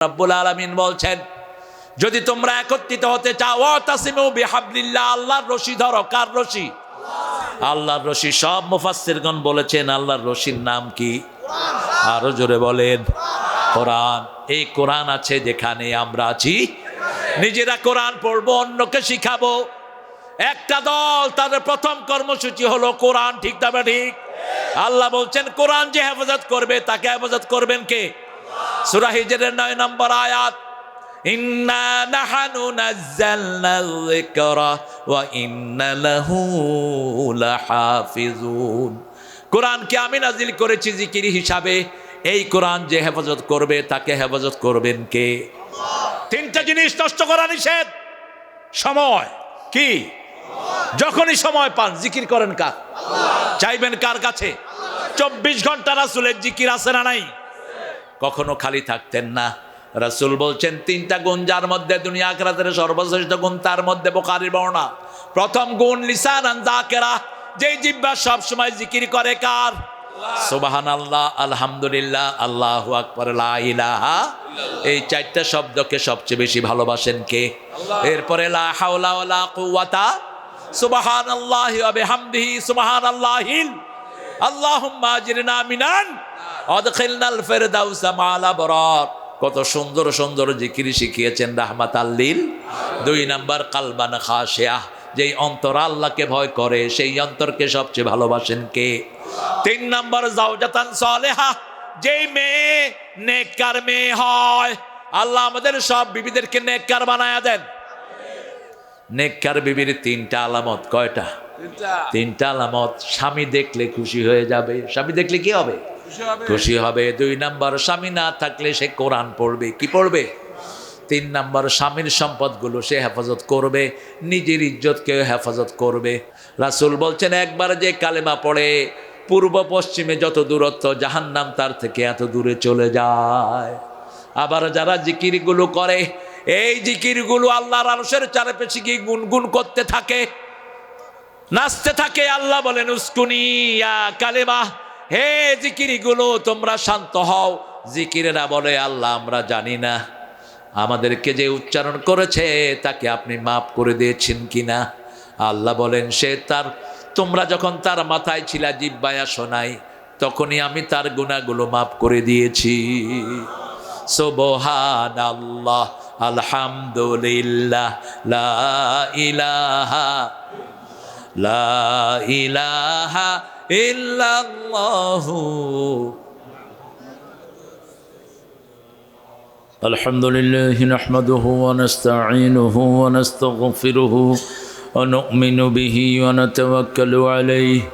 রব্বুল আলামিন বলছেন, যদি তোমরা একত্রিত হতে চাও ওয়াতাসিমু বিহাবলিল্লাহ, আল্লাহর রশি ধরো। কার রশি? আল্লাহর রশি। সব মুফাসসিরগণ বলেছেন আল্লাহর রশির নাম কি? আরো জোরে বলেন, কোরআন। এই কোরআন আছে যেখানে আমরা আছি, নিজেরা কোরআন পড়বো, অন্যকে শিখাবো। একটা দল, তাদের প্রথম কর্মসূচি হলো কোরআন। ঠিক না ঠিক? আল্লাহ বলছেন কোরআন যে হেফাজত করবে তাকে হেফাজত করবেন কে? সূরা হিজরের 9 নম্বর আয়াত, ইন্না নাহনু নাযালনা যিকরা ওয়া ইন্না লাহু লাহাফিজুন। কোরআনকে আমি নাজিল করেছি জিকির হিসাবে। এই কোরআন যে হেফাজত করবে তাকে হেফাজত করবেন কে? তিনটা জিনিস নষ্ট করা নিষেধ। সময় কি? যখনই সময় পান জিকির করেন কার? চাইবেন কার কাছে? 24 ঘন্টা রাসূলের জিকির আছে না নাই? কখনো খালি থাকতেন না। রাসূল বলছেন তিনটা গুণ যার মধ্যে দুনিয়া আখিরাতের সর্বশ্রেষ্ঠ গুণ, তার মধ্যে বুখারীর বর্ণনা। প্রথম গুণ লিসানান যাকিরা, যেই জিহ্বা সব সময় জিকির করে কার? সুবহানাল্লাহ, আলহামদুলিল্লাহ, আল্লাহু আকবার, লা ইলাহা। এই চারটা শব্দকে সবচেয়ে বেশি ভালোবাসেন কে? এরপরে লা হাওলা ওয়ালা কুওয়াতা, সুবহানাল্লাহি ওয়া বিহামদিহি, সুবহানাল্লাহিল, আল্লাহুম্মা আজরিনা মিনান আদখিলনাল ফিরদাউসা মা'আল আবরার। কত সুন্দর সুন্দর জিকির শিখিয়েছেন রাহমাতাল লিল। 2 নাম্বার কালবান খাশিয়া, যেই অন্তর আল্লাহকে ভয় করে সেই অন্তরকে সবচেয়ে ভালোবাসেন কে? 3 নাম্বার জাওজাতান সালেহা, যেই মেয়ে নেককার মেয়ে হয়। আল্লাহ আমাদের সব বিবিদেরকে নেককার বানায়া দেন। নেককার বিবির 3টা আলামত। কয়টা? 3টা আলামত। স্বামী দেখলে খুশি হয়ে যাবে। স্বামী দেখলে কি হবে? খুশি হবে। 2 নাম্বার, স্বামী না থাকলে সে কোরআন পড়বে। কি পড়বে? 3 নাম্বার, স্বামীর সম্পদগুলো সে হেফাজত করবে, নিজের ইজ্জতকে হেফাজত করবে। রাসূল বলছেন একবার যে কালেমা পড়ে পূর্ব পশ্চিমে যত দূরত্ব, জাহান্নাম তার থেকে এত দূরে চলে যায়। আবার যারা জিকিরগুলো করে, এই জিকিরগুলো আল্লাহর আরশের চারপাশে গিয়ে গুনগুন করতে থাকে, নাচতে থাকে। আল্লাহ বলেন উসকুনি ইয়া কালেমা, হে জিকিরগুলো তোমরা শান্ত হও। জিকিরেরা বলে আল্লাহ আমরা জানি না আমাদেরকে যে উচ্চারণ করেছে তাকে আপনি মাফ করে দিয়েছেন কিনা। আল্লাহ বলেন সে তার, তোমরা যখন তার মাথায় ছিলা, জিহ্বায় আসো নাই, তখনই আমি তার গুনাহগুলো মাফ করে দিয়েছি। সুবহানাল্লাহ, আলহামদুলিল্লাহ, লা ইলাহা ইল্লাল্লাহু। আলহামদুলিল্লাহি নাহমাদুহু ওয়া নাস্তাঈনুহু ওয়া নাস্তাগফিরুহু ওয়া নু'মিনু বিহি ওয়া নাতাওয়াক্কালু আলাইহি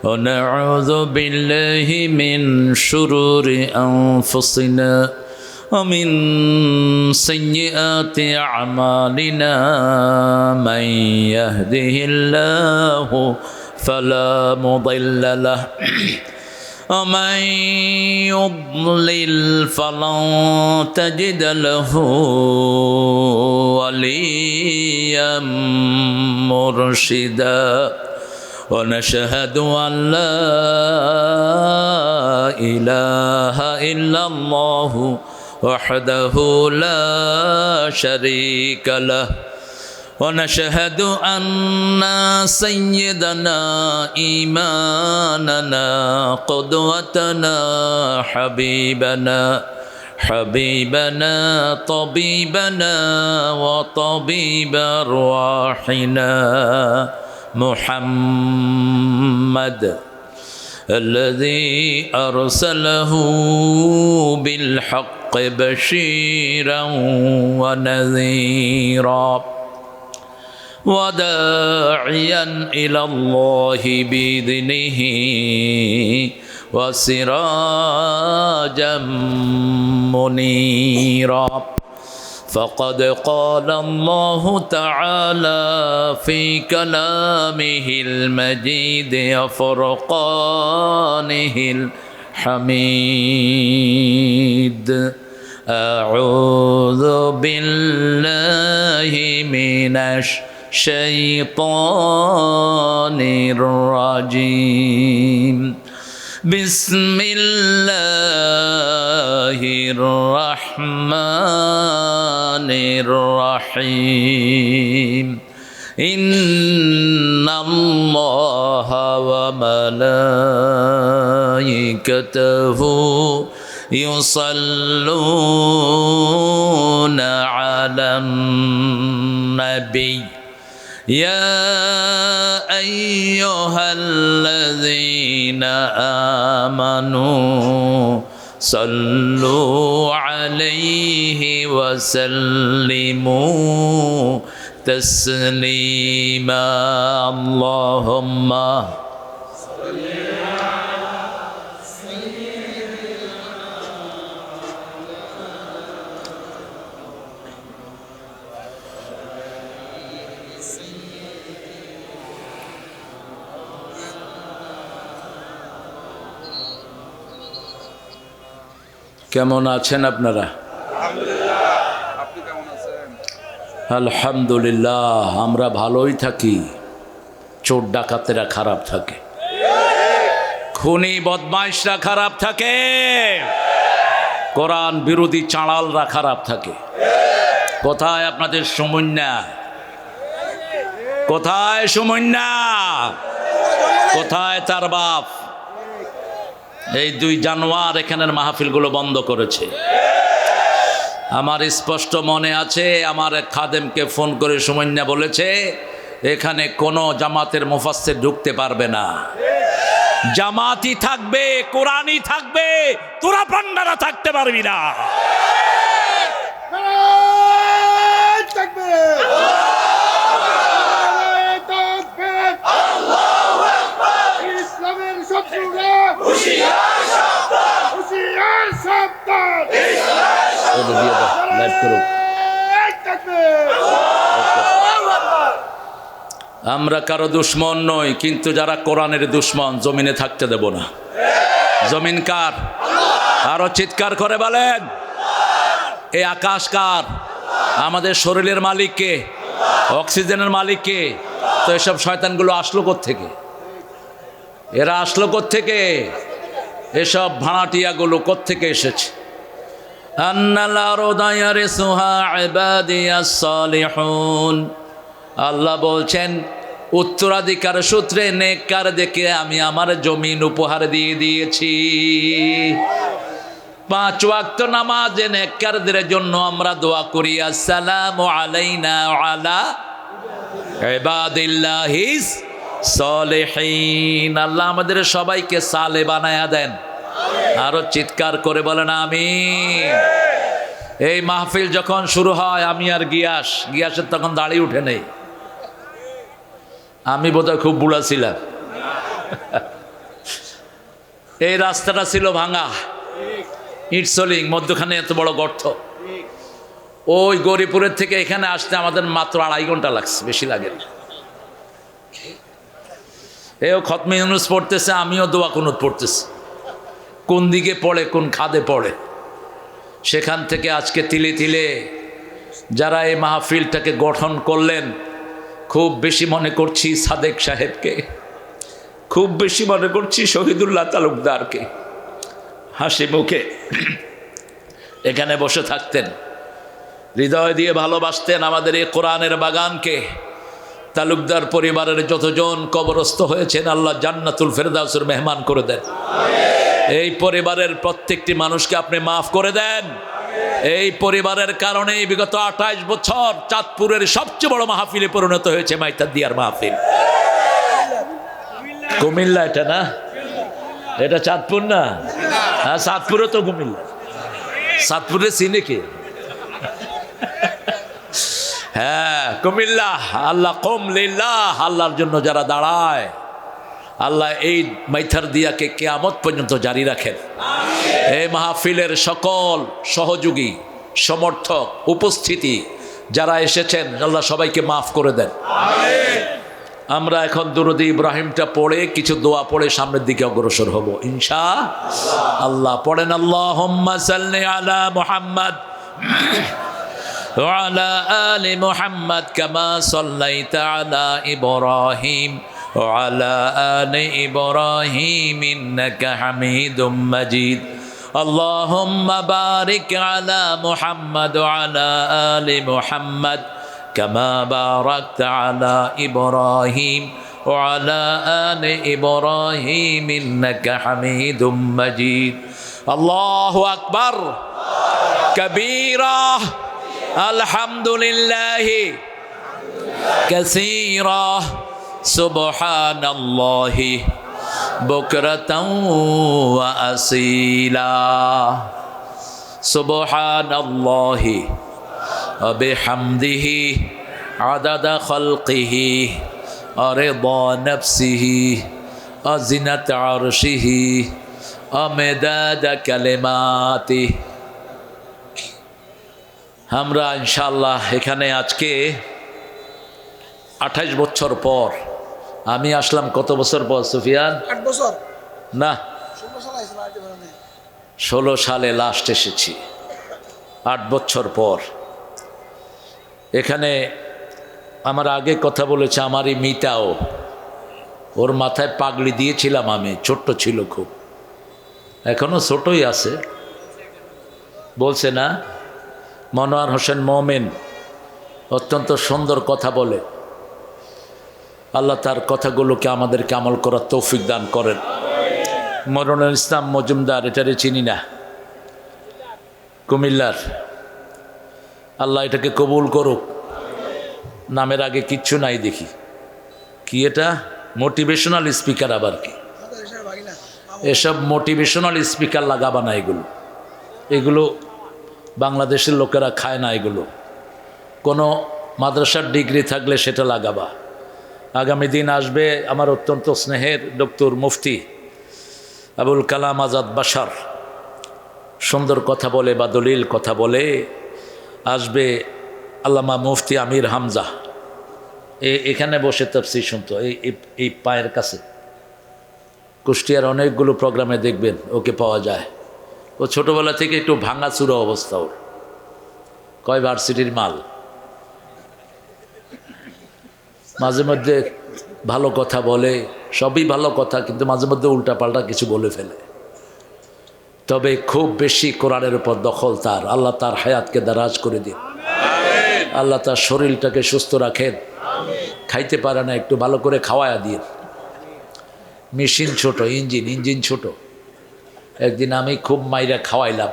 ওয়া না'উযু বিল্লাহি মিন শুরুরি আনফুসিনা ওয়া মিন সাইয়্যাতি আ'মালিনা। মান ইয়াহদিহিল্লাহু ফালা মুদিল্লা লাহু ومن يضلل فلن تجد له وليا مرشدا ونشهد أن لا إله إلا الله وحده لا شريك له ونشهد أن سيدنا إمامنا قدوتنا حبيبنا طبيبنا وطبيب أرواحنا محمد الذي أرسله بالحق بشيرا ونذيرا وداعيا إلى الله بإذنه وسراجا منيرا. فقد قال الله تعالى في كلامه المجيد وفرقانه الحميد: أعوذ بالله من الشيطان الرجيم. بسم الله الرحمن রহমানির রহিম ইন্নাল্লাহা ওয়া মালাইকাতাহু ইউসাল্লুনা আলান নবী يا أيها الذين آمنوا صلوا عليه وسلموا تسليما اللهم কেমন আছেন আপনারা? আলহামদুলিল্লাহ, আমরা ভালোই থাকি। চোর ডাকাতেরা খারাপ থাকে, খুনি বদমাইশরা খারাপ থাকে, কোরআন বিরোধী চাঁড়ালরা খারাপ থাকে। কোথায় আপনাদের সমন্যা? কোথায় সমন্যা? কোথায় তার বাপ? এই দুই জানোয়ার এখানের মাহফিলগুলো বন্ধ করেছে। আমার স্পষ্ট মনে আছে, আমার এক খাদেমকে ফোন করে সুমন্যা বলেছে এখানে কোনো জামাতের মুফাসসির ঢুকতে পারবে না, জামাতি থাকবে, কোরআনই থাকবে, তোরা পান্ডারা থাকতে পারবি না। আমরা কারো দুশ্মন নই, কিন্তু যারা কোরআনের দুশ্মন জমিনে থাকতে দেব না। জমিন কার? আরো চিৎকার করে বলেন, এই আকাশ কার? আমাদের শরীরের মালিক কে? অক্সিজেনের মালিক কে? তো এসব শয়তানগুলো আসলো কোত্থেকে? এরা আসলো কোত্থেকে? এসব ভাড়াটিয়াগুলো কোত্থেকে এসেছে? আল্লাহ বলছেন উত্তরাধিকার সূত্রে নেককার দেখে আমি আমার জমিন উপহার দিয়ে দিয়েছি। 5 ওয়াক্ত নামাজে নেককারদের জন্য আমরা দোয়া করি, আসসালামু আলাইনা ওয়া আলা ইবাদিল্লাহিস সালিহিন। আল্লাহ আমাদের সবাইকে সালে বানায়া দেন। আরো চিৎকার করে বলেন আমিন। এই মাহফিল যখন শুরু হয়, আমি আর গিয়াসের তখন দাড়ি উঠে নেই। আমি বোধহয় খুব বুড়া ছিলাম। এই রাস্তাটা ছিল ভাঙা, ইট সোলিং, মধ্যখানে এত বড় গর্ত। ওই গৌরীপুরের থেকে এখানে আসতে আমাদের মাত্র 2.5 ঘন্টা লাগছে, বেশি লাগে না। এও খতমে ইউনুস পড়তেছে, আমিও দোয়া কুনুত পড়তেছি। কোন দিকে পড়ে, কোন খাদে পড়ে, সেখান থেকে আজকে তিলে তিলে যারা এই মাহফিলটাকে গঠন করলেন, খুব বেশি মনে করছি সাদেক সাহেবকে, খুব বেশি মনে করছি শহীদুল্লাহ তালুকদারকে। হাসি মুখে এখানে বসে থাকতেন, হৃদয় দিয়ে ভালোবাসতেন আমাদের এই কোরআনের বাগানকে। তালুকদার পরিবারের যতজন কবরস্থ হয়েছেন, আল্লাহ জান্নাতুল ফেরদাউসের মেহমান করে দেন। এই পরিবারের প্রত্যেকটি মানুষকে আপনি মাফ করে দেন। এই পরিবারের কারণে বিগত 28 বছর চাঁদপুরের সবচেয়ে বড় মাহফিলে পরিণত হয়েছে মাইতাদিয়ার মাহফিল। কুমিল্লা এটা না? এটা চাঁদপুর না? হ্যাঁ, চাঁদপুরে তো কুমিল্লা। চাঁদপুরে চিনে কে? হ্যাঁ, কুমিল্লা। আল্লাহ কম লিল্লাহ, আল্লাহর জন্য যারা দাঁড়ায়, আল্লাহ এই মাইতাদিয়াকে কিয়ামত পর্যন্ত জারি রাখেন। এই মাহফিলের সকল সহযোগী, সমর্থক, উপস্থিতি যারা এসেছেন, আল্লাহ সবাইকে মাফ করে দেন। আমরা এখন দুরূদ ইব্রাহিমটা পড়ে কিছু দোয়া পড়ে সামনের দিকে অগ্রসর হব ইনশাআল্লাহ। পড়েন আল্লাহুম্মা সাল্লি আলা মুহাম্মাদ ওয়া আলা আলি মুহাম্মাদ কামা সাল্লাইতা আলা ইব্রাহিম ওয়া আলা আলি ইব্রাহিম ইন্নাকা হামিদুম মাজিদ। اللهم بارك على محمد وعلى آل محمد كما باركت على إبراهيم وعلى آل إبراهيم إنك حميد مجيد الله أكبر كبيرا الحمد لله كثيرا سبحان الله بكرة وأصيلا سبحان الله وبحمده عدد خلقه ورضا نفسه وزنة عرشه ومداد كلماته আমরা ইনশাআল্লাহ এখানে আজকে 28 বছর পর আমি আসলাম কত বছর পর সুফিয়ান 8 বছর না 16 সাল আইছে আইতে পারে না 16 সালে লাস্ট এসেছি 8 বছর পর এখানে আমার আগে কথা বলেছে আমারই মিতাও ওর মাথায় পাগড়ি দিয়েছিলাম আমি ছোট্ট ছিল খুব এখনো ছোটই আছে বলছে না মনোয়ার হোসেন মোমেন অত্যন্ত সুন্দর কথা বলে আল্লাহ তার কথাগুলোকে আমাদেরকে আমল করার তৌফিক দান করেন মরনুল ইসলাম মজুমদার এটারে চিনি না কুমিল্লার আল্লাহ এটাকে কবুল করুক নামের আগে কিচ্ছু নাই দেখি কি এটা মোটিভেশনাল স্পিকার আবার কি আমাদের এসে ভাগিনা এসব মোটিভেশনাল স্পিকার লাগাবা না এগুলো বাংলাদেশের লোকেরা খায় না এগুলো কোনো মাদ্রাসার ডিগ্রি থাকলে সেটা লাগাবা আগামী দিন আসবে আমার অত্যন্ত স্নেহের ডক্টর মুফতি আবুল কালাম আজাদ বাশার সুন্দর কথা বলে বা দলিল কথা বলে আসবে আল্লামা মুফতি আমির হামজা এখানে বসে তাফসীর শুনতো এই পায়ের কাছে কুষ্টিয়ার অনেকগুলো প্রোগ্রামে দেখবেন ওকে পাওয়া যায় ও ছোটোবেলা থেকে একটু ভাঙাচুরা অবস্থা ওর কয় ভার্সিটির মাল মাঝে মধ্যে ভালো কথা বলে সবই ভালো কথা কিন্তু মাঝে মধ্যে উল্টাপাল্টা কিছু বলে ফেলে তবে খুব বেশি কোরআনের উপর দখল তার আল্লাহ তার হায়াতকে দারাজ করে দিন আল্লাহ তার শরীরটাকে সুস্থ রাখেন খাইতে পারে না একটু ভালো করে খাওয়ায়া দিন মেশিন ছোট ইঞ্জিন ছোট একদিন আমি খুব মাইরা খাওয়াইলাম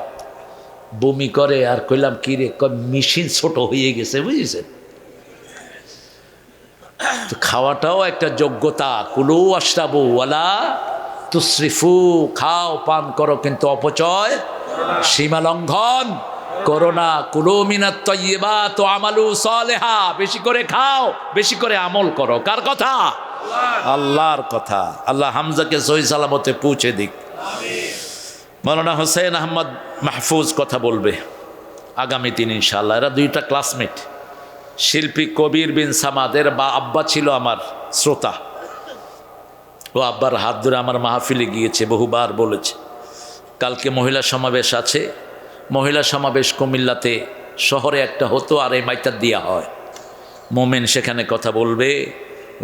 বমি করে আর কইলাম কি রে মেশিন ছোট হয়ে গেছে বুঝেছেন তো খাওয়াটাও একটা যোগ্যতা কুলু আশরাবু ওয়ালা তুসরিফু খাও পান করো কিন্তু অপচয় সীমা লঙ্ঘন করো না কুলু মিনাত তাইয়্যিবাত ওয়া আমালু সালিহা বেশি করে খাও বেশি করে আমল করো কার কথা আল্লাহর কথা আল্লাহ হামজাকে সহি সালামতে পৌঁছে দিক মৌলানা হোসেন আহমদ মাহফুজ কথা বলবে আগামী দিন ইনশাআল্লাহ এরা দুইটা ক্লাসমেট শিল্পী কবির বিন সামাদের বা আব্বা ছিল আমার শ্রোতা ও আব্বার হাত ধরে আমার মাহফিলে গিয়েছে বহুবার বলেছে কালকে মহিলা সমাবেশ আছে মহিলা সমাবেশ কুমিল্লাতে শহরে একটা হতো আর এই মাইটার দেওয়া হয় মোমেন সেখানে কথা বলবে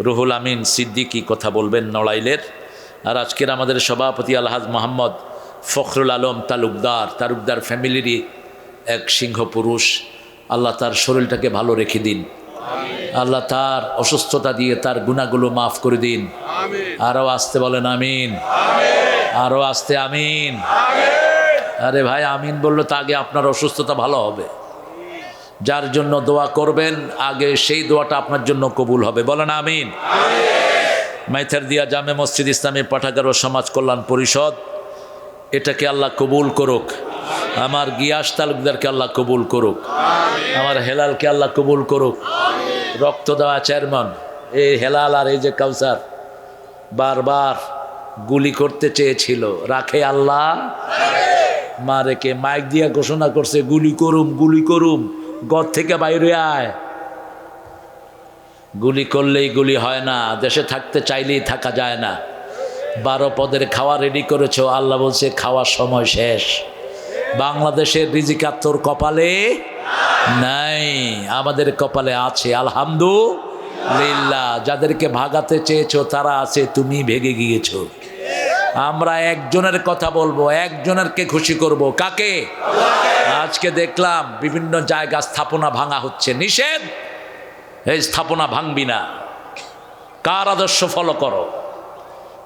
রুহুল আমিন সিদ্দিকী কথা বলবেন নড়াইলের আর আজকের আমাদের সভাপতি আলহাজ মোহাম্মদ ফখরুল আলম তালুকদার ফ্যামিলিরই এক সিংহ পুরুষ আল্লাহ তার শরীরটাকে ভালো রেখে দিন আল্লাহ তার অসুস্থতা দিয়ে তার গুনাহগুলো মাফ করে দিন আরও আসতে বলেন আমিন আরও আসতে আমিন আরে ভাই আমিন বললো তো আগে আপনার অসুস্থতা ভালো হবে যার জন্য দোয়া করবেন আগে সেই দোয়াটা আপনার জন্য কবুল হবে বলেন আমিন মাইথার দিয়া জামে মসজিদ ইসলামী পাঠাগার ও সমাজ কল্যাণ পরিষদ এটাকে আল্লাহ কবুল করুক আমার গিয়াস তালুকদারকে আল্লাহ কবুল করুক আমার হেলালকে আল্লাহ কবুল করুক রক্ত দেওয়া চেয়ারম্যান এই হেলাল আর এই যে কাউসার বারবার গুলি করতে চেয়েছিল রাখে আল্লাহ মারেকে মাইক দিয়া ঘোষণা করছে গুলি করুম ঘর থেকে বাইরে আয় গুলি করলেই গুলি হয় না দেশে থাকতে চাইলেই থাকা যায় না 12 পদের খাওয়া রেডি করেছো আল্লাহ বলছে খাওয়ার সময় শেষ বাংলাদেশের রিজিক তোর কপালে নাই আমাদের কপালে আছে আলহামদুলিল্লাহ যাদেরকে ভাগাতে চেয়েছো তারা আছে তুমি ভেগে গিয়েছো আমরা একজনের কথা বলবো, একজনেরকে খুশি করব, কাকে? আজকে দেখলাম বিভিন্ন জায়গা স্থাপনা ভাঙা হচ্ছে, নিষেধ। এই স্থাপনা ভাঙবি না। কার আদর্শ ফলো করো?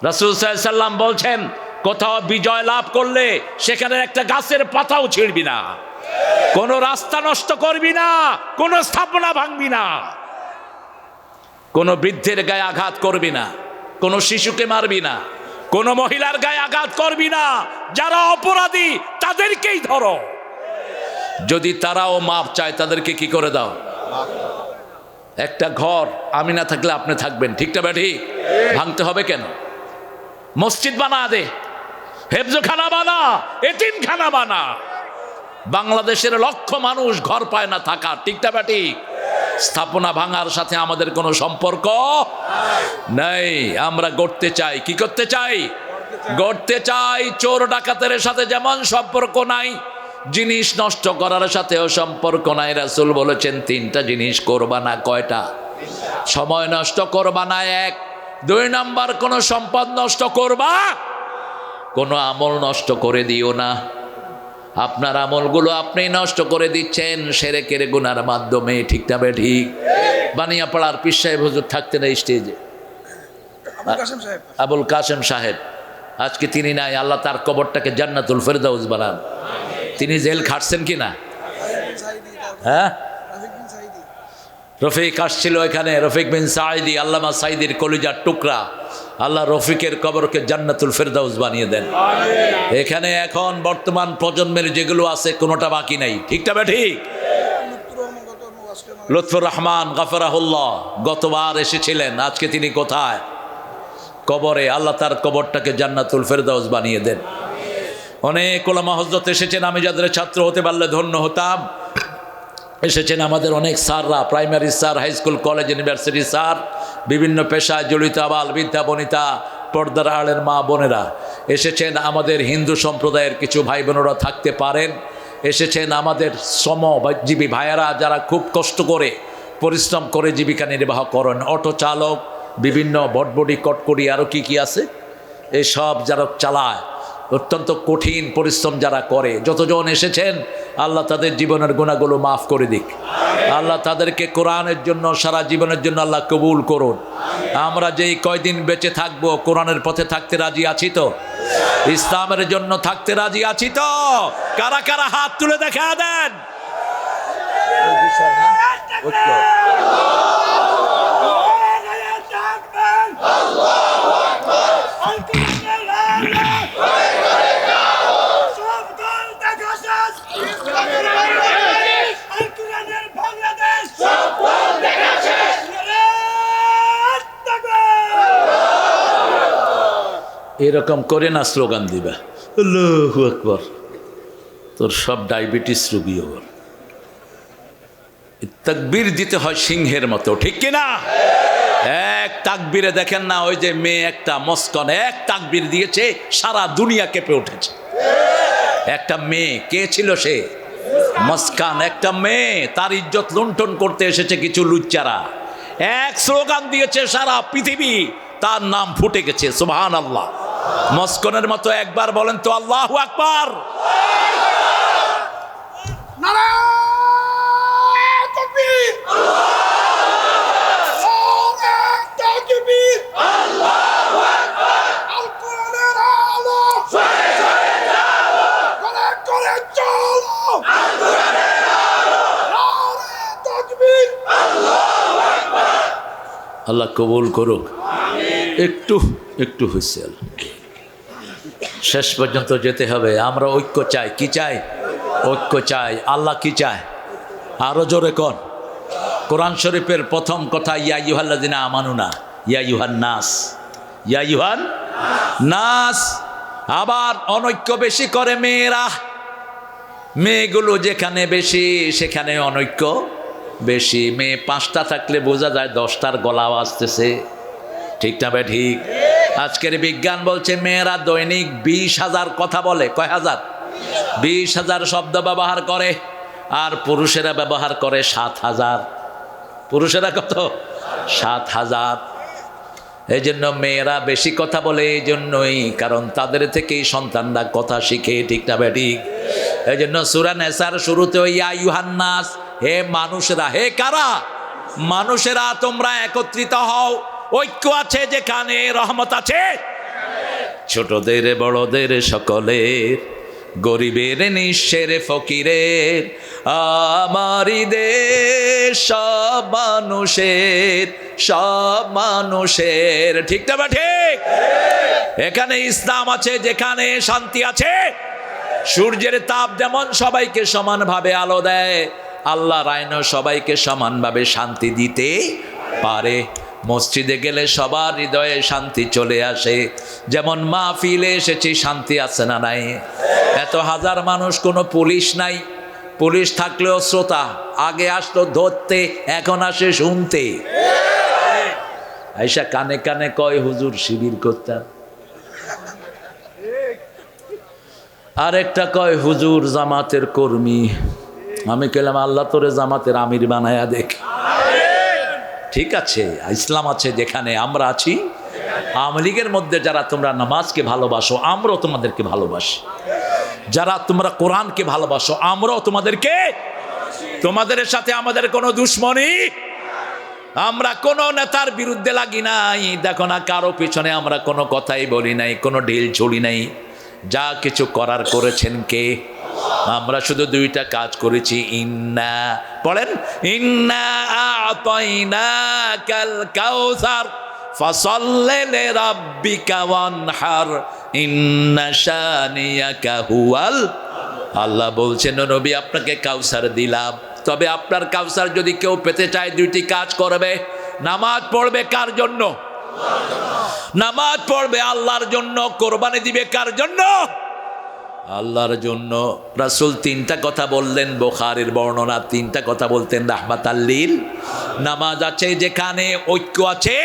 রাসূল সাল্লাল্লাহু আলাইহি সাল্লাম বলছেন, কোথাও বিজয় লাভ করলে সেখানে একটা গাছের পাতাও ছিঁড়বি না, কোন রাস্তা নষ্ট করবি না, কোন স্থাপনা ভাঙবি না, কোন বৃদ্ধের গায়ে আঘাত করবি না, কোন শিশুকে মারবি না, কোন মহিলার গায়ে আঘাত করবি না। যারা অপরাধী তাদেরকেই ধরো, যদি তারাও মাপ চায় তাদেরকে কি করে দাও। একটা ঘর আমি না থাকলে আপনি থাকবেন, ঠিকটা ব্যাঠি? ভাঙতে হবে কেন? মসজিদ বানা দে, হেফজখানা বানা, এতিমখানা বানা। বাংলাদেশের লক্ষ মানুষ ঘর পায় না থাকার, ঠিকটা ব্যাঠি? স্থাপনা ভাঙার সাথে আমাদের কোনো সম্পর্ক নেই। আমরা গড়তে চাই, কি করতে চাই? গড়তে চাই। চোর ডাকাতের সাথে যেমন সম্পর্ক নাই, জিনিস নষ্ট করার সাথেও সম্পর্ক নাই। রাসূল বলেছেন তিনটা জিনিস করবা না। কয়টা? সময় নষ্ট করবা না, এক। দুই নাম্বার, কোনো সম্পদ নষ্ট করবা, কোনো আমল নষ্ট করে দিও না। আপনার আমলগুলো আপনি নষ্ট করে দিচ্ছেন শিরকের গুনার মাধ্যমে, ঠিক না বে ঠিক? বানিয়াপাড়ার পীর সাহেব হুজুর থাকতেন এই স্টেজে, আবুল কাসেম সাহেব, আজকে তিনি নাই। আল্লাহ তার কবরটাকে জান্নাতুল ফেরদাউস বানান। তিনি জেল খাটছেন কি না? হ্যাঁ, রফিক আসছিল এখানে, রফিক বিন সাঈদী, আল্লামা সাঈদীর কলিজার টুকরা। আল্লাহ রফিকের কবরকে জান্নাতুল ফেরদাউস বানিয়ে দেন। এখানে এখন বর্তমান প্রজন্মের যেগুলো আছে কোনোটা বাকি নাই, ঠিকটা বে ঠিক? লুৎফুর রহমান গাফরাহুল্লাহ গতবার এসেছিলেন, আজকে তিনি কোথায়? কবরে। আল্লাহ তার কবরটাকে জান্নাতুল ফেরদাউস বানিয়ে দেন। অনেক ওলামা হযরত এসেছেন, আমি যাদের ছাত্র হতে পারলে ধন্য হতাম। এসেছেন আমাদের অনেক স্যাররা, primary sir, high school, college, university sir, বিভিন্ন পেশায় জড়িত আবাল বৃদ্ধা বনিতা, পর্দার আড়ের মা বোনেরা এসেছেন। আমাদের হিন্দু সম্প্রদায়ের কিছু ভাই বোনেরা থাকতে পারেন, এসেছেন আমাদের শ্রমজীবী ভাইয়েরা যারা খুব কষ্ট করে পরিশ্রম করে জীবিকা নির্বাহ করেন, অটো চালক, বিভিন্ন বটবডি, কটকরি, আরও কি আছে এসব যারা চালায়, অত্যন্ত কঠিন পরিশ্রম যারা করে, যতজন এসেছেন আল্লাহ তাদের জীবনের গুনাহগুলো মাফ করে দিক। আল্লাহ তাদেরকে কোরআনের জন্য সারা জীবনের জন্য আল্লাহ কবুল করুন। আমরা যেই কয়দিন বেঁচে থাকবো কোরআনের পথে থাকতে রাজি আছি তো? ইসলামের জন্য থাকতে রাজি আছি তো? কারা কারা হাত তুলে দেখা দেন? এরকম করে না স্লোগান দিবা, আল্লাহু আকবার, তোর সব ডায়াবেটিস রোগী ওর। তাকবীর দিতে হয় সিংহের মতো, ঠিক কিনা? এক তাকবীরে দেখেন না, ওই যে মেয়ে একটা মস্কন এক তাকবীর দিয়েছে, সারা দুনিয়া কেঁপে উঠেছে। একটা মেয়ে, কে ছিল সে? মস্কান, একটা মেয়ে, তার ইজ্জত লুণ্ঠন করতে এসেছে কিছু লুচ্চারা, এক স্লোগান দিয়েছে, সারা পৃথিবী তার নাম ফুটে গেছে। সুবহানাল্লাহ। মস্কনের মতো একবার বলেন তো আল্লাহু আকবার। আল্লাহ কবুল করুক। একটু একটু হয়েছে, শেষ পর্যন্ত যেতে হবে। আমরা ঐক্য চাই। কি চাই? ঐক্য চাই। আল্লাহ কি চায়? আরো জোরে কর। কোরআন শরীফের প্রথম কথা ইয়া আইয়ুহাল্লাযিনা আমানু না, ইয়া আইয়ুহান নাস, ইয়া আইয়ুহান নাস। আবার অনৈক্য বেশি করে মেয়েরা, মেয়েগুলো যেখানে বেশি সেখানে অনৈক্য বেশি। মেয়ে 5টা থাকলে বোঝা যায় 10টার গলাও আসতেছে, ঠিক না ভাই? ঠিক। আজকের বিজ্ঞান বলছে মেয়েরা দৈনিক 20,000 কথা বলে। কয় হাজার? 20,000 শব্দ ব্যবহার করে, আর পুরুষেরা ব্যবহার করে 7,000। পুরুষেরা কত? 7,000। এই জন্য মেয়েরা বেশি কথা বলে, এই জন্যই, কারণ তাদের থেকেই সন্তানরা কথা শিখে, ঠিক না বেঠিক? এই জন্য সূরা নেসার শুরুতে ইয়া আইয়ুহান নাস, হে মানুষেরা। হে কারা? মানুষেরা, তোমরা একত্রিত হও। ঐক্য আছে যেখানে রহমত আছে, ছোটদের বড়দের সকলের, গরিবের নিঃস্বের ফকিরের, আমারি দেশ সব মানুষের, সব মানুষের, ঠিক না বা ঠিক? এখানে ইসলাম আছে যেখানে শান্তি আছে। সূর্যের তাপ যেমন সবাইকে সমানভাবে আলো দেয়, আল্লাহর আইনও সবাইকে সমানভাবে শান্তি দিতে পারে। মসজিদে গেলে সবার হৃদয়ে শান্তি চলে আসে। যেমন মাহফিলে এসেছি, শান্তি আছে না নাই? এত হাজার মানুষ, কোনো পুলিশ নাই। পুলিশ থাকলেও শ্রোতা, আগে আসতো ধরতে, এখন আসে শুনতে। আইসা কানে কানে কয় হুজুর শিবির করতাম, আরেকটা কয় হুজুর জামাতের কর্মী। আমি কইলাম আল্লাহ তোরে জামাতের আমির বানায়া দেখ। ঠিক আছে, ইসলাম আছে যেখানে আমরা আছি। আওয়ামী লীগের মধ্যে যারা তোমরা নামাজকে ভালোবাসো, আমরাও তোমাদেরকে ভালোবাসি। যারা তোমরা কোরআনকে ভালোবাসো, আমরাও তোমাদেরকে, তোমাদের সাথে আমাদের কোনো দুশ্মনী, আমরা কোনো নেতার বিরুদ্ধে লাগি নাই। দেখো না, কারো পিছনে আমরা কোনো কথাই বলি নাই, কোনো ঢিল ছুড়ি নাই। যা কিছু করার করেছেন কে? আমরা শুধু দুইটা কাজ করেছি। ইন্না, পড়েন, ইন্না আ'তাইনাকাল কাউসার ফাসাল্লি লিরাব্বিকা ওয়ানহার ইন্না শানিয়াকা হুয়াল। আল্লাহ বলছেন, নবী আপনাকে কাউসার দিলাম, তবে আপনার কাউসার যদি কেউ পেতে চায় দুইটি কাজ করবে। নামাজ পড়বে কার জন্য? নামাজ পড়বে আল্লাহর জন্য। কোরবানি দিবে কার জন্য? আল্লাহর জন্য। রাসূল তিনটা কথা বললেন, বুখারীর বর্ণনা, তিনটা কথা বলতেন রাহমাতাল লিল। নামাজ আছে যেখানে ঐক্য আছে,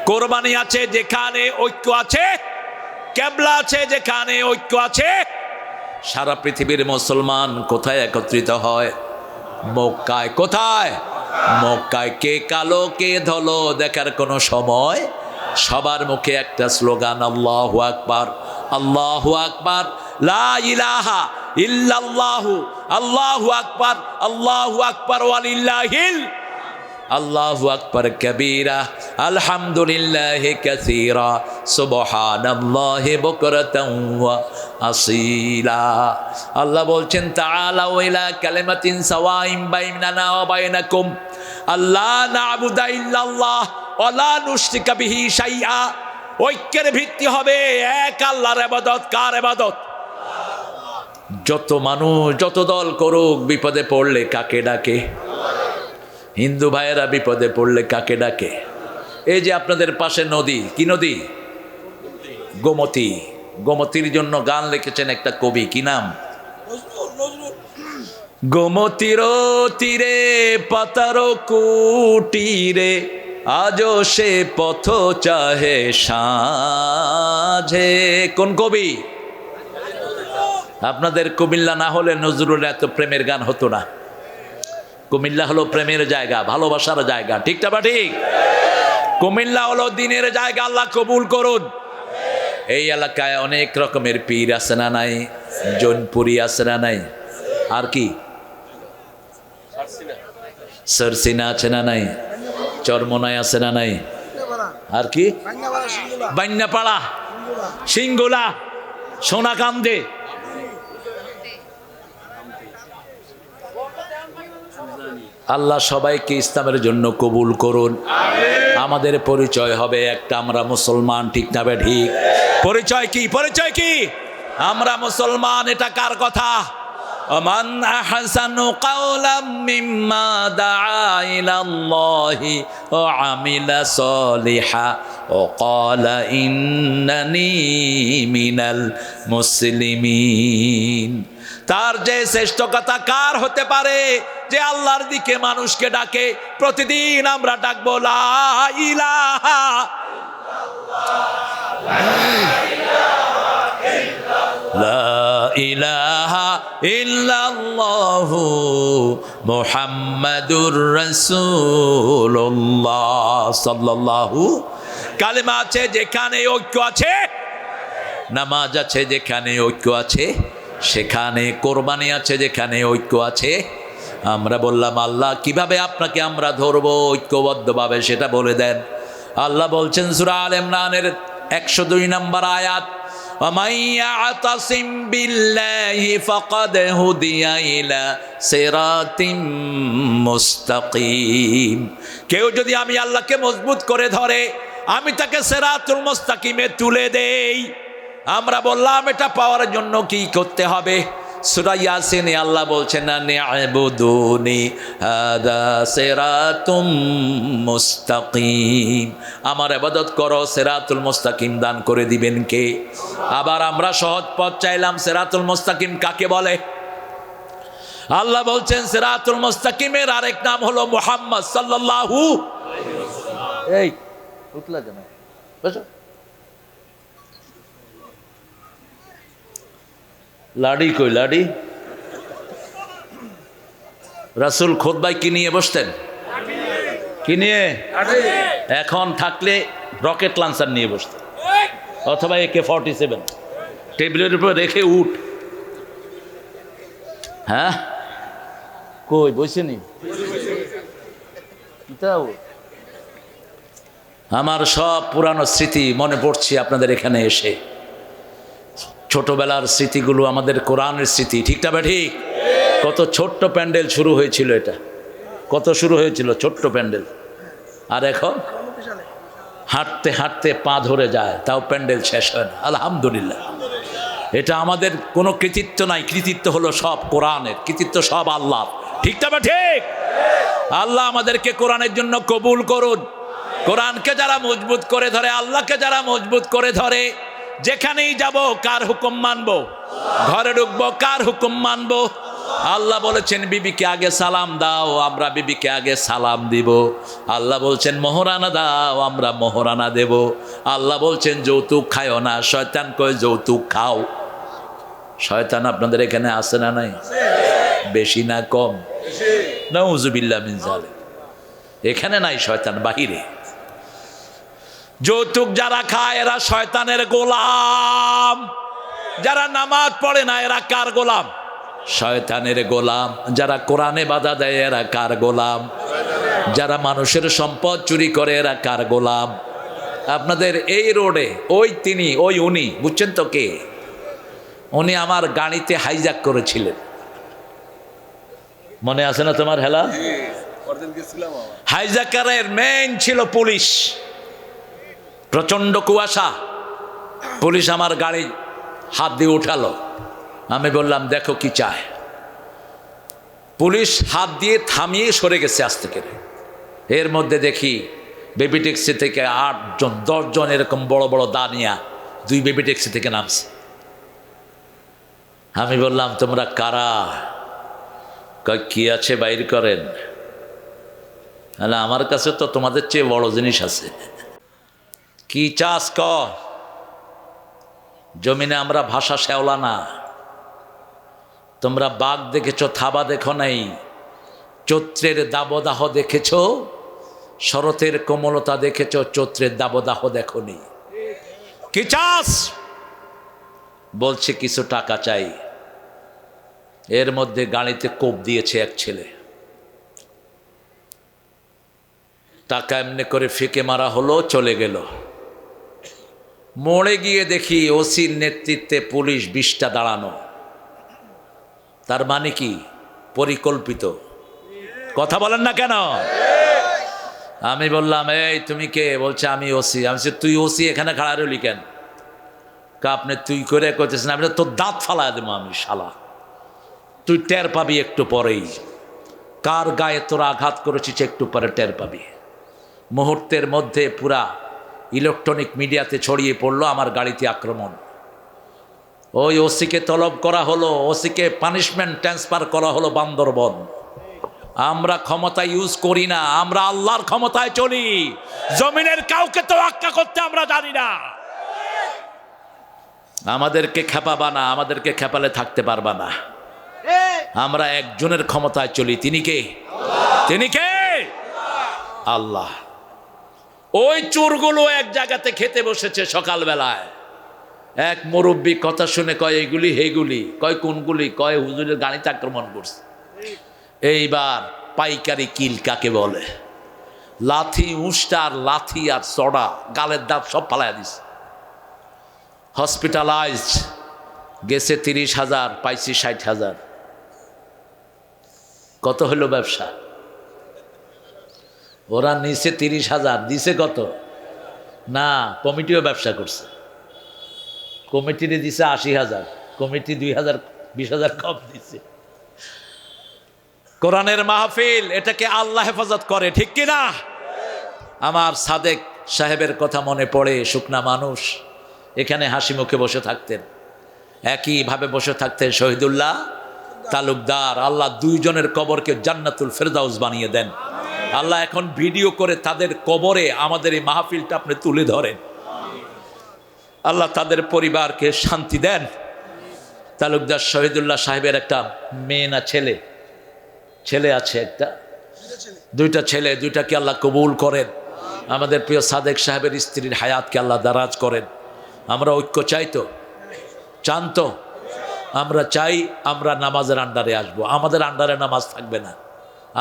কোরবানি আছে যেখানে ঐক্য আছে, কিবলা আছে যেখানে ঐক্য আছে। সারা পৃথিবীর মুসলমান কোথায় একত্রিত হয়? মক্কায়। কোথায়? মক্কায়। কে কালো কে ধলো দেখার কোনো সময়, সবার মুখে একটা স্লোগান, আল্লাহু আকবার, আল্লাহু আকবার, লা ইলাহা ইল্লাল্লাহু, আল্লাহু আকবার, আল্লাহু আকবার ওয়ালিল্লাহিল, আল্লাহু আকবার কবীরা, আলহামদুলিল্লাহি কাসীরা, সুবহানাল্লাহি বুকরাতান ওয়া আসীলা। আল্লাহ বলছেন, তাআলাউ ইলা কালিমাতিন সাওয়াইন বাইনানা ওয়া বাইনাকুম আল্লা না'বুদা ইল্লাল্লাহ ওয়া লা নুশরিকা বিহি শাইআ। ঐক্যের ভিত্তি হবে এক আল্লাহর ইবাদত। কার ইবাদত? যত মানুষ যত দল করুক, বিপদে পড়লে কাকে ডাকে? হিন্দু ভাইয়েরা বিপদে পড়লে কাকে ডাকে? এই যে আপনাদের পাশে নদী, কি নদী? গোমতী। গোমতীর জন্য গান লিখেছেন একটা কবি, কি নাম? গোমতীর তীরে পাতার কুটিরে আজও সে পথ চাহে সাঁঝে। কোন কবি? আপনাদের কুমিল্লা না হলে নজরুলের এত প্রেমের গান হতো না। কুমিল্লা হলো প্রেমের জায়গা, ভালোবাসার জায়গা, ঠিকটা বা ঠিক? কুমিল্লা হলো দিনের জায়গা, আল্লাহ কবুল করুন। এই এলাকায় অনেক রকমের পীর আছে না নাই? জৈনপুরি আছে না নাই? আর কি? সরসিনা আছে না নাই? চরমনাই আছে না নাই? আর কি? বান্যাপাড়া, সিঙ্গুলা, সোনাকান্দে। আল্লাহ সবাইকে ইসলামের জন্য কবুল করুন। আমাদের পরিচয় হবে একটা, আমরা মুসলমান, ঠিক না বে ঠিক? পরিচয় কি? পরিচয় কি? আমরা মুসলমান। এটা কার কথা? মান আহসানু কাওলাম মিম্মা দাআ ইলাল্লাহি ওয়া আমিলা সলিহা ওয়া ক্বালা ইন্নানি মিনাল মুসলিমিন। তার যে শ্রেষ্ঠ কথা কার হতে পারে যে আল্লাহর দিকে মানুষকে ডাকে? প্রতিদিন আমরা ডাকবো লা ইলাহা লা ইলাহা ইল্লাল্লাহু মুহাম্মাদুর রাসূলুল্লাহ সাল্লাল্লাহু। কালেমা আছে যেখানে ঐক্য আছে, নামাজ আছে যেখানে ঐক্য আছে সেখানে, কোরবানি আছে যেখানে ঐক্য আছে। আমরা বললাম আল্লাহ কিভাবে আপনাকে আমরা ধরবো ঐক্যবদ্ধভাবে সেটা বলে দেন। আল্লাহ বলছেন সূরা আল ইমরানের 102 নম্বর আয়াত, وَمَن يَعْتَصِمْ بِاللَّهِ فَقَدْ هُدِيَ إِلَى صِرَاطٍ مُسْتَقِيمٍ। কেউ যদি আমি আল্লাহকে মজবুত করে ধরে, আমি তাকে সিরাতুল মুস্তাকিমে তুলে দেই। আমরা বললাম এটা পাওয়ার জন্য কি করতে হবে? সূরা ইয়াসিনে আল্লাহ বলছেন না নি'বুদুনি হাদা সিরাতুম মুস্তাকিম, আমার ইবাদত করো, সিরাতুল মুস্তাকিম দান করে দিবেন কে? আবার আমরা সহজ পথ চাইলাম, সিরাতুল মুস্তাকিম কাকে বলে? আল্লাহ বলছেন সিরাতুল মুস্তাকিমের আরেক নাম হলো মুহাম্মদ সাল্লাল্লাহু আলাইহি ওয়াসাল্লাম। এই উতলা কেন বসো, লাডি কই লাডি? রাসূল খুতবায় কি নিয়ে বসতেন? কি নিয়ে? এখন থাকলে রকেট লঞ্চার নিয়ে বসতেন, অথবা AK-47 টেবিলের উপর রেখে উঠ। হ্যাঁ কই বসেনি? আমার সব পুরানো স্মৃতি মনে পড়ছে আপনাদের এখানে এসে, ছোটবেলার স্মৃতিগুলো, আমাদের কোরআনের স্মৃতি। ঠিকটা বা ঠিক? কত ছোট্ট প্যান্ডেল শুরু হয়েছিল, এটা কত শুরু হয়েছিল ছোট্ট প্যান্ডেল, আর এখন হাঁটতে হাঁটতে পা ধরে যায়, তাও প্যান্ডেল শেষ হয় না। আলহামদুলিল্লাহ, এটা আমাদের কোনো কৃতিত্ব নাই, কৃতিত্ব হলো সব কোরআনের, কৃতিত্ব সব আল্লাহ। ঠিকটা বা ঠিক? আল্লাহ আমাদেরকে কোরআনের জন্য কবুল করুন। কোরআনকে যারা মজবুত করে ধরে, আল্লাহকে যারা মজবুত করে ধরে, যেখানেই যাব কার হুকুম মানবো? ঘরে ঢুকবো কার হুকুম মানবো? আল্লাহ বলেছেন বিবিকে আগে সালাম দাও, আমরা বিবিকে আগে সালাম দিব। আল্লাহ বলছেন মোহরানা দাও, আমরা মোহরানা দেব। আল্লাহ বলছেন যৌতুক খায়ও না, শয়তান কয় যৌতুক খাও। শয়তান আপনাদের এখানে আছে না নাই? বেশি না কম? নাউযুবিল্লাহ মিন যালিক। এখানে নাই শয়তান, বাহিরে। যৌতুক যারা খায় এরা শয়তানের গোলাম, যারা নামাজ পড়ে না এরা কার গোলাম? শয়তানের গোলাম। যারা কোরআনে বাধা দেয় এরা কার গোলাম? যারা মানুষের সম্পদ চুরি করে এরা কার গোলাম? আপনাদের এই রোডে ওই উনি বুঝছেন তো কে? উনি আমার গাড়িতে হাইজ্যাক করেছিলেন, মনে আছে না তোমার? হেলা হাইজ্যাকারের মেইন ছিল পুলিশ। প্রচন্ড কুয়াশা, পুলিশ আমার গাড়ি হাত দিয়ে উঠালো। আমি বললাম দেখো কি চায়। পুলিশ হাত দিয়ে থামিয়ে সরে গেছে আস্তে করে। এর মধ্যে দেখি বেবি ট্যাক্সি থেকে 8 জন 10 জন এরকম বড় বড় দানিয়া 2 বেবি ট্যাক্সি থেকে নামছে। আমি বললাম তোমরা কারা? কয় কি আছে বাইর করেন। আমার কাছে তো তোমাদের চেয়ে বড় জিনিস আছে। কি চাস ক? জমিনে আমরা ভাষা শেওলা না। তোমরা বাঘ দেখেছো, থাবা দেখো নাই। চৈত্রের দাবদাহ দেখেছো, শরতের কোমলতা দেখেছো, চৈত্রের দাবদাহ দেখোনি। কি চাস? বলছে কিছু টাকা চাই। এর মধ্যে গাড়িতে কোপ দিয়েছে এক ছেলে। টাকা এমনি করে ফেঁকে মারা হলো, চলে গেল। মোড়ে গিয়ে দেখি ওসির নেতৃত্বে পুলিশ 20টা দাঁড়ানো। তার মানে কি? পরিকল্পিত। কথা বলেন না কেন? আমি বললাম এই তুমি কে? বলছে আমি ওসি। আমি বলছি তুই ওসি এখানে খাড়া রইলি কেন? আপনি তুই করে করতেছেন। আমি তোর দাঁত ফালায় দেবো আমি, শালা। তুই টের পাবি একটু পরেই। কার গায়ে তোরা আঘাত করেছিস একটু পরে টের পাবি। মুহূর্তের মধ্যে পুরা ইলেকট্রনিক মিডিয়াতে ছড়িয়ে পড়লো আমার গাড়িতে আক্রমণ। ওই ওসিকে তলব করা হলো, ওসিকে পানিশমেন্ট ট্রান্সফার করা হলো বান্দরবন। আমরা ক্ষমতা ইউজ করি না, আমরা আল্লাহর ক্ষমতায় চলি। জমিনের কাউকে তো আক্কা করতে আমরা জানি না। আমাদেরকে খেপাবা না, আমাদেরকে খেপালে থাকতে পারবা না। আমরা একজনের ক্ষমতায় চলি। তিনি কে? তিনি কে? আল্লাহ। ওই চোরগুলো এক জায়গাতে খেতে বসেছে সকালবেলায়। এক মুরব্বী কথা শুনে কয় এইগুলি হেগুলি, কয় কোনগুলি, কয় হুজুরের গাড়িতে আক্রমণ করছে। এইবার পাইকারি কিল কাকে বলে, লাথি উষ্টার লাথি আর চড়া গালের দাঁত সব ফালাইয়া দিছে। হসপিটালাইজড, গেছে 30,000, পাইছি 60,000। কত হলো ব্যবসা? ওরা নিচে 30,000, দিছে কত? না, কমিটিও ব্যবসা করছে। কমিটিরে দিছে 80,000, কমিটি 2,000 20,000 কম দিছে। কোরআনের মাহফিল, এটাকে আল্লাহ হেফাজত করে, ঠিক কিনা? আমার সাদেক সাহেবের কথা মনে পড়ে। শুকনা মানুষ, এখানে হাসি মুখে বসে থাকতেন। একইভাবে বসে থাকতেন শহীদুল্লাহ তালুকদার। আল্লাহ দুইজনের কবরকে জান্নাতুল ফেরদাউস বানিয়ে দেন। আল্লাহ এখন ভিডিও করে তাদের কবরে আমাদের এই মাহফিলটা আপনি তুলে ধরেন। আল্লাহ তাদের পরিবারকে শান্তি দেন। তালুকদার শহীদুল্লাহ সাহেবের একটা মেয়ে না ছেলে, ছেলে আছে একটা, দুইটা ছেলে, দুইটাকে আল্লাহ কবুল করেন। আমাদের প্রিয় সাদেক সাহেবের স্ত্রীর হায়াতকে আল্লাহ দারাজ করেন। আমরা ঐক্য চাই তো, চান তো? আমরা চাই আমরা নামাজের আন্ডারে আসব। আমাদের আন্ডারে নামাজ থাকবে না।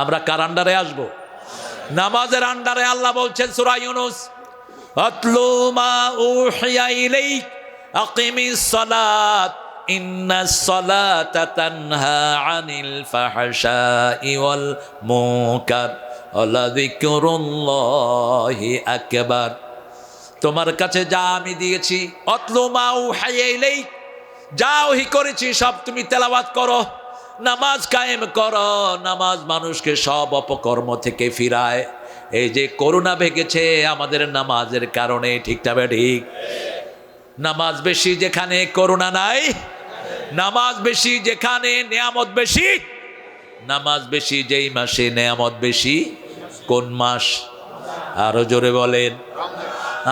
আমরা কার আন্ডারে আসব? নামাজের আন্ডারে। আল্লাহ বলছেন সূরা ইউনূস, আতলু মা উহিয়া ইলাইক আকিমিস সালাত ইন্নাস সালাতা তানহা আনিল ফাহশাই ওয়াল মুনকার ওয়া যিকরুল্লাহি আকবার। তোমার কাছে যা আমি দিয়েছি, আতলু মা উহিয়া ইলাইক, যা ওহী করেছি সব তুমি তেলাওয়াত করো, নামাজ কায়েম করো। নামাজ মানুষকে সব অপকর্ম থেকে ফিরায়। এই যে করোনা ভেঙেছে আমাদের নামাজের কারণে, ঠিকটা বে ঠিক? নামাজ বেশি যেখানে করোনা নাই, নামাজ বেশি যেখানে নেয়ামত বেশি। নামাজ বেশি যেই মাসে, নেয়ামত বেশি কোন মাস? আরো জোরে বলেন।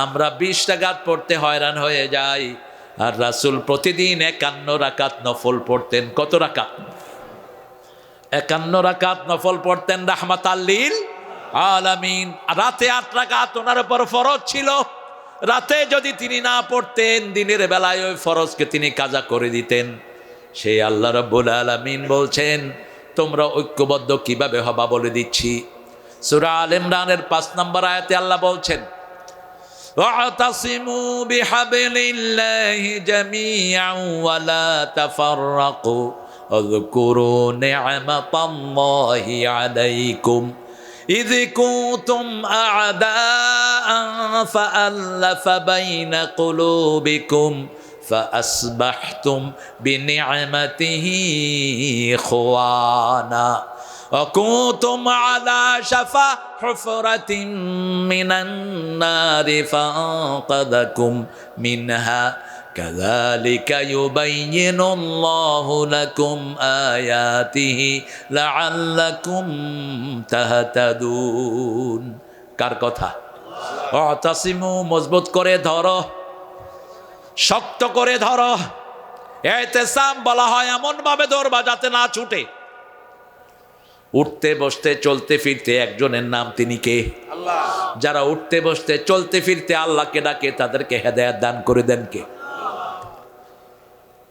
আমরা 20 রাকাত পড়তে হয়রান হয়ে যাই, আর রাসূল প্রতিদিন 51 রাকাত নফল পড়তেন। কত রাকাত? 51 রাকাত নফল পড়তেন রাহমাতাল লিল আলামিন। রাতে 8 রাকাত ওনার উপর ফরজ ছিল। রাতে যদি তিনি না পড়তেন, দিনের বেলায় ওই ফরজকে তিনি কাজা করে দিতেন। সেই আল্লাহ রাব্বুল আলামিন বলছেন, তোমরা ঐক্যবদ্ধ কিভাবে হবা বলে দিচ্ছি। সূরা আল ইমরানের 5 নম্বর আয়াতে আল্লাহ বলছেন, ওয়াতাসিমু বিহাবলিল্লাহি জামিআন ওয়া লা তাফাররাকু ওয়াযকুরু নি'মাতাল্লাহি আলাইকুম إذ كنتم أعداء فألف بين قلوبكم فأصبحتم بنعمته إخوانا وكنتم على شفا حفرة من النار فأنقذكم منها كذلك يبين الله لكم آياته لعلكم تهتدون। কার কথা? ওয়াতাসিমু, মজবুত করে ধরো, শক্ত করে ধরো। ইতিসাম বলা হয় এমন ভাবে ধরবা যাতে না ছুটে। উঠতে বসতে চলতে ফিরতে একজনের নাম, তিনি কে? আল্লাহ। যারা উঠতে বসতে চলতে ফিরতে আল্লাহকে ডাকে, তাদেরকে হেদায়েত দান করে দেন কে?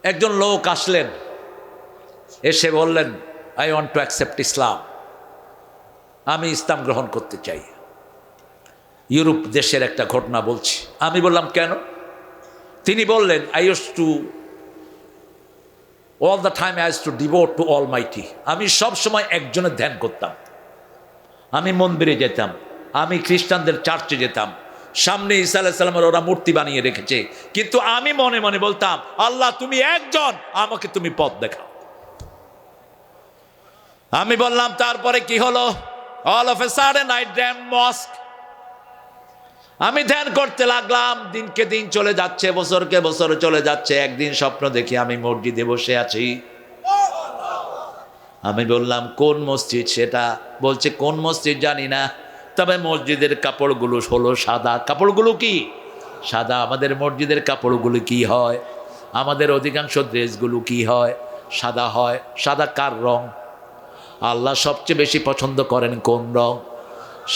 একজন লোক আসলেন, এসে বললেন, I want to accept Islam, আমি ইসলাম গ্রহণ করতে চাই। ইউরোপ দেশের একটা ঘটনা বলছি। আমি বললাম কেন? তিনি বললেন, I used to all the time I used to devote two Almighty. আমি সব সময় একজনের ধ্যান করতাম। আমি মন্দিরে যেতাম, আমি খ্রিস্টানদের চার্চে যেতাম, সামনে ঈসা আলাইহিস সালামের ওরা মূর্তি বানিয়ে রেখেছে, কিন্তু আমি মনে মনে বলতাম, আল্লাহ তুমি একজন, আমাকে তুমি পথ দেখাও। আমি বললাম তারপরে কি হলো? All of a sudden I dream mosque. আমি ধ্যান করতে লাগলাম, দিনকে দিন চলে যাচ্ছে, বছরকে বছর চলে যাচ্ছে। একদিন স্বপ্ন দেখি আমি মসজিদে বসে আছি। আমি বললাম কোন মসজিদ সেটা? বলছে কোন মসজিদ জানি না, তবে মসজিদের কাপড়গুলো হলো সাদা। কাপড়গুলো কি? সাদা। আমাদের মসজিদের কাপড়গুলো কি হয়? আমাদের অধিকাংশ ড্রেসগুলো কি হয়? সাদা হয়। সাদা কার রং? আল্লাহ সবচেয়ে বেশি পছন্দ করেন কোন রং?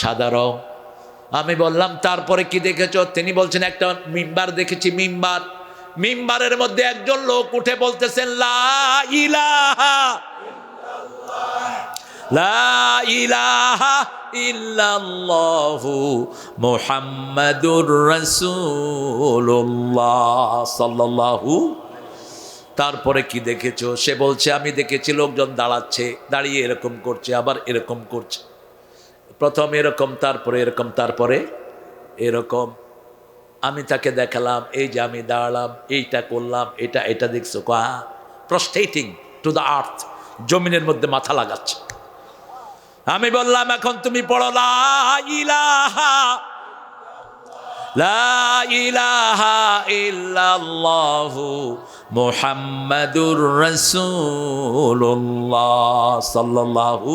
সাদা রং। আমি বললাম তারপরে কি দেখেছো? তিনি বলছেন একটা মিম্বার দেখেছি, মিম্বার, মিম্বারের মধ্যে একজন লোক উঠে বলতেছেন লা ইলাহা লা ইলাহা ইল্লাল্লাহু মুহাম্মাদুর রাসূলুল্লাহ সাল্লাল্লাহু। তারপরে কি দেখেছো? সে বলছে আমি দেখেছি লোকজন দাঁড়াচ্ছে, দাঁড়িয়ে এরকম করছে, আবার এরকম করছে, প্রথম এরকম, তারপরে এরকম, তারপরে এরকম। আমি তাকে দেখালাম, এই যে আমি দাঁড়ালাম, এইটা করলাম, এটা এটা দেখছো কা প্রস্টেটিং টু দ্য আর্থ, জমিনের মধ্যে মাথা লাগাচ্ছে। আমি বললাম এখন তুমি পড়ো লা ইলাহা লা ইলাহা ইল্লাল্লাহু মুহাম্মাদুর রাসূলুল্লাহ সাল্লাল্লাহু।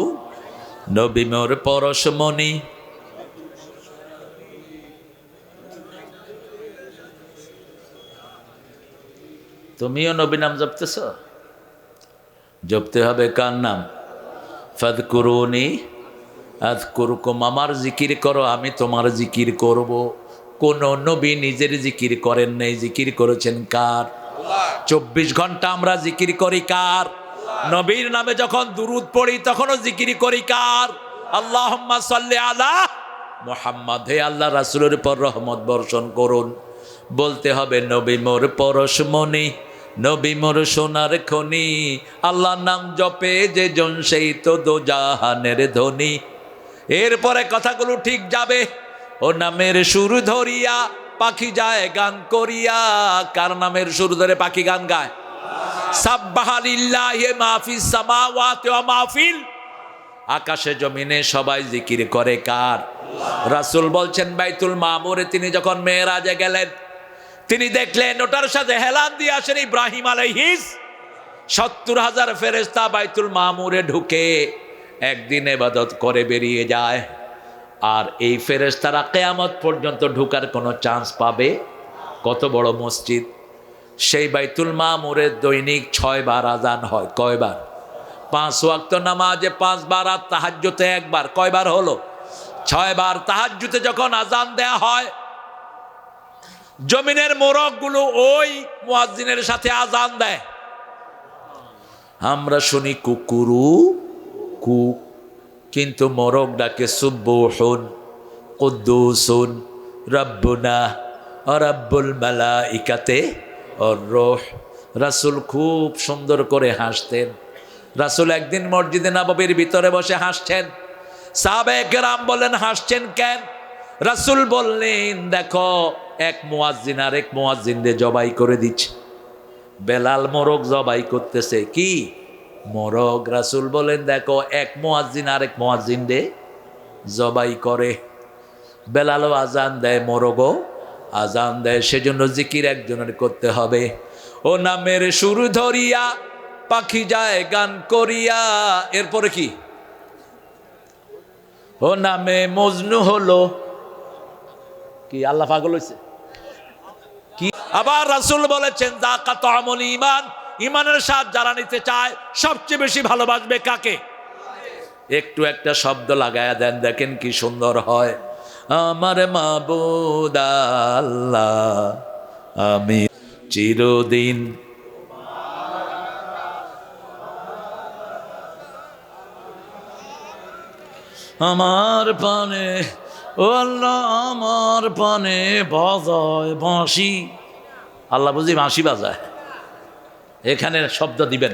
নবী মোর পরশমণি, তুমিও নবী নাম জপতেছ? জপতে হবে কার নাম? ফাদকুরুনি আযকুরকুম, আমার জিকির করো আমি তোমার জিকির করব। কোন নবী নিজের জিকির করেন নাই, জিকির করেছেন কার? 24 ঘন্টা আমরা জিকির করি কার? নবীর নামে যখন দুরূদ পড়ি তখনও জিকির করি কার? আল্লাহুম্মা সাল্লি আলা মুহাম্মাদ, হে আল্লাহ রাসূলের উপর রহমত বর্ষণ করুন। বলতে হবে নবী মোর পরশমণি, নবী মোর সোনার খনি, আল্লাহর নাম জপে যে জন সেই তো দোজাহানের ধনী। এরপরে কথাগুলো ঠিক যাবে। ও নামের সুর ধরিয়া পাখি যায় গান করিয়া, কার নামের সুর ধরে পাখি গান গায়? সাব্বাহা লিল্লাহি মা ফিস সামাওয়াতি ওয়া মা ফিল, আকাশে জমিনে সবাই জিকির করে কার? রাসূল বলছেন বাইতুল মামুরে তিনি যখন মেরাজে গেলেন, তিনি দেখলেন ওটার সাথে হেলান দিয়ে আসেন ইব্রাহিম আলাইহিস 70,000 ফেরেশতা বাইতুল মামুরে ঢুকে একদিন ইবাদত করে বেরিয়ে যায়। আর এই ফেরেশতারা কিয়ামত পর্যন্ত ঢোকার কোনো চান্স পাবে? কত বড় মসজিদ! সেই বাইতুল মামুরে দৈনিক 6 বার আজান হয়। কয়বার? 5 ওয়াক্ত নামাজে 5 বার, আর তাহাজ্জুদে একবার। কয়বার হলো? 6 বার। তাহাজ্জুদে যখন আজান দেয়া হয়, জমিনের মোরগগুলো ওই মুয়াজ্জিনের সাথে আজান দেয়। আমরা শুনি কুকুরু কু, কিন্তু মোরগ ডাকে সুবহুন কুদ্দুসুন রাব্বুনা ওয়া রাব্বুল মালাইকাতে ওয়ার রূহ। রাসূল খুব সুন্দর করে হাসতেন। রাসূল একদিন মসজিদে নববীর ভিতরে বসে হাসছেন। সাহাবায়ে কেরাম বলেন হাসছেন কেন? রাসূল বললেন দেখো এক মুয়াজ্জিন আর এক মুয়াজ্জিনকে জবাই করে দিচ্ছে। বেলাল মোরগ জবাই করতেছে। কি মোরগ? রাসূল বলেন দেখো এক মুয়াজ্জিন আর এক মুয়াজ্জিনকে জবাই করে। বেলালও আজান দেয়, মোরগও আজান দেয়। সেজন্য জিকির একজনের করতে হবে। ও নামের সুর ধরিয়া পাখি যায় গান করিয়া। এরপরে কি? ও নামে মজনু হলো কি? আল্লাহ পাগল হয়েছে কি? আবার রাসূল বলেছেন যাকা তা'মুল ঈমান, ঈমানের স্বাদ যারা নিতে চায় সবচেয়ে বেশি ভালোবাসবে কাকে? একটু একটা শব্দ লাগায়া দেন, দেখেন কি সুন্দর হয়। আমার মাবুদ আল্লাহ, আমি চিরদিন আমার পানে, ও আল্লাহ আমার পানে বাজায় বাঁশি। আল্লাহ বুঝি বাঁশি বাজায়, এখানে শব্দ দিবেন।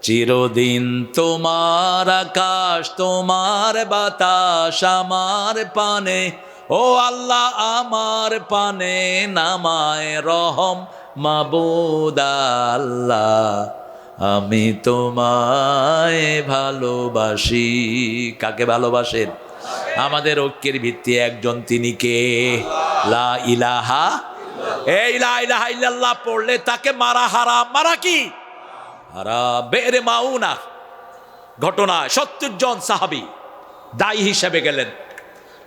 চিরদিন তোমার আকাশ তোমার বাতাস আমার পানে, ও আল্লাহ আমার পানে নামায় রহম মাবুদ আল্লাহ, আমি তোমায় ভালোবাসি। কাকে ভালোবাসেন? আমাদের ঐক্যের ভিত্তি একজন, তিনি কে? লা ইলাহা। এই লা ইলাহা ইল্লাল্লাহ পড়লে তাকে মারা হারাম। মারা কি হারাম? বেরে মাউনা ঘটনা, 70 জন সাহাবী দায়ী হিসেবে গেলেন।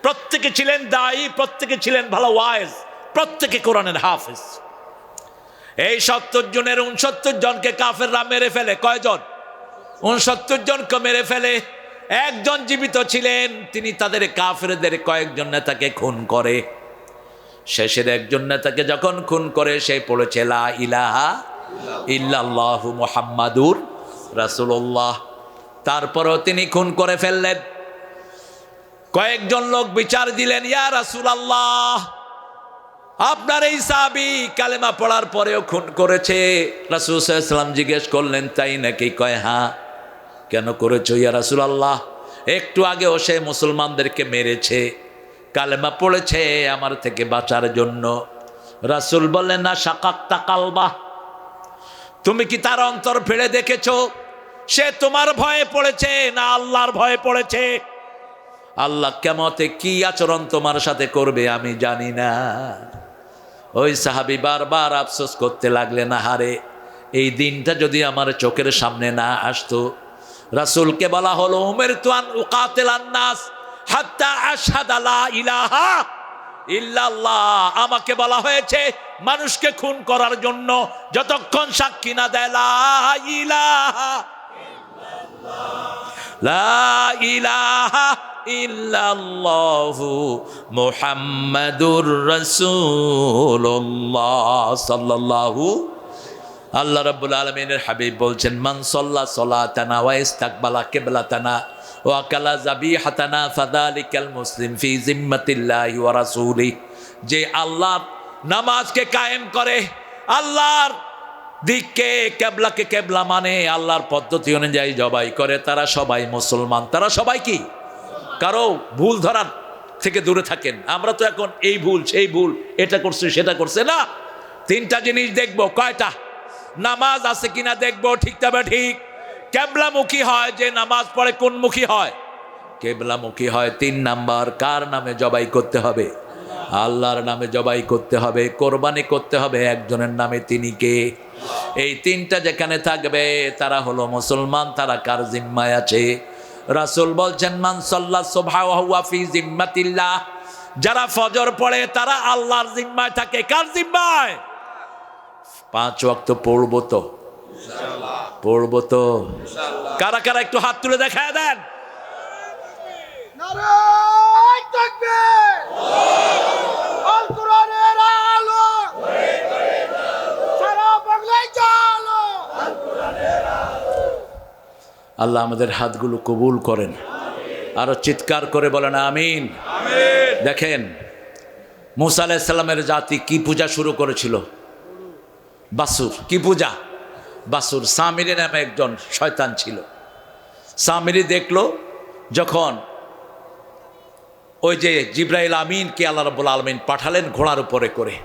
প্রত্যেকে ছিলেন দায়ী, প্রত্যেকে ছিলেন ভালো ওয়াইজ, প্রত্যেকে কোরআনের হাফেজ। এই 70 জনের 69 জনকে কাফেররা মেরে ফেলে। কয়জন? 69 জনকে মেরে ফেলে। একজন জীবিত ছিলেন, তিনি তাদের কাফেরদের কয়েকজন নেতাকে খুন করে। শেষের একজন নেতাকে যখন খুন করে, সে পড়েছে লা ইলাহা ইল্লাল্লাহু মুহাম্মাদুর রাসূলুল্লাহ। তারপরেও তিনি খুন করে ফেললেন। কয়েকজন লোক বিচার দিলেন, ইয়া রাসূলুল্লাহ, আপনার এই সাহাবী কালেমা পড়ার পরেও খুন করেছে। রাসূল সাল্লাল্লাহু আলাইহি ওয়াসাল্লাম জিজ্ঞেস করলেন, তাই নাকি? কয় হ্যাঁ। কেন করেছো ইয়া রাসূলুল্লাহ? একটু আগেও সে মুসলমানদেরকে মেরেছে, কালেমা পড়েছে আমার থেকে বাঁচার জন্য। রাসূল বললেন, না শাকাক্তা কালবা, তুমি কি তার অন্তর ফেলে দেখেছো? সে তোমার ভয়ে পড়েছে না আল্লাহর ভয়ে পড়েছে? আল্লাহ কিয়ামতে কি আচরণ তোমার সাথে করবে আমি জানি না। ওই সাহাবী বারবার আফসোস করতে লাগলেন, হারে এই দিনটা যদি আমার চোখের সামনে না আসতো। রাসূলকে বলা হলো, উমিরতু আন উকাতিলান নাস হাত্তা আশহাদা লা ইলাহা ইল্লাল্লাহ, আমাকে বলা হয়েছে মানুষকে খুন করার জন্য যতক্ষণ সাক্ষী না দেয় লা ইলাহা লা ইলাহা ইল্লাল্লাহু মুহাম্মাদুর রাসূলুল্লাহ সাল্লাল্লাহু। আল্লাহ রাব্বুল আলামিনের হাবিব বলছেন, মান সাল্লা সালাতানা ওয়া ইস্তাকবালা কিবলাতানা ওয়া কালা যাবিহাতানা ফাযালিকাল মুসলিম ফি জিম্মাতিল্লাহি ওয়া রাসূলিহি, যে আল্লাহর নামাজকে কায়েম করে, আল্লাহর দিককে কেবলাকে কেবলা মানে, আল্লাহর পদ্ধতি অনুযায়ী জবাই করে, তারা সবাই মুসলমান। তারা সবাই কি? কারো ভুল ধরার থেকে দূরে থাকেন। আমরা তো এখন এই ভুল সেই ভুল, এটা করছে সেটা করছে না। তিনটা জিনিস দেখবো। কয়টা? নামাজ আছে কিনা দেখবো, ঠিক তবে ঠিক। কেবলামুখী হয়, যে নামাজ পড়ে কোন মুখী হয়? কেবলামুখী হয়। 3 নাম্বার, কার নামে জবাই করতে হবে? আল্লাহর নামে জবাই করতে হবে, কোরবানি করতে হবে একজনের নামে। তিনি কে? এই 3টা যেখানে থাকবে তারা হলো মুসলমান। তারা কার জিম্মায় আছে? রাসূল বলছেন, মান সাল্লা সুবহা ওয়া হুয়া ফি জিম্মাতিল্লাহ, যারা ফজর পড়ে তারা আল্লাহর জিম্মায় থাকে। কার জিম্মায়? 5 ওয়াক্ত পড়বো তো ইনশাআল্লাহ, পড়বো তো ইনশাআল্লাহ। কারা কারা একটু হাত তুলে দেখায় দেন। নারায়ে তাকবীর, আল কোরআনের আলো সারা বাংলায় চলো। আল্লাহ আমাদের হাতগুলো কবুল করেন। আরো চিৎকার করে বলেন আমিন। দেখেন, মুসা আলাইহিস সালামের জাতি কি পূজা শুরু করেছিল? বাসুর। কি পূজা? বাসুর। সামিরি নামে একজন শয়তান ছিল। সামিরি দেখলো যখন ওই যে জিবরাইল আমিনকে আল্লাহ রাব্বুল আলামিন পাঠালেন ঘোড়ার উপরে করে,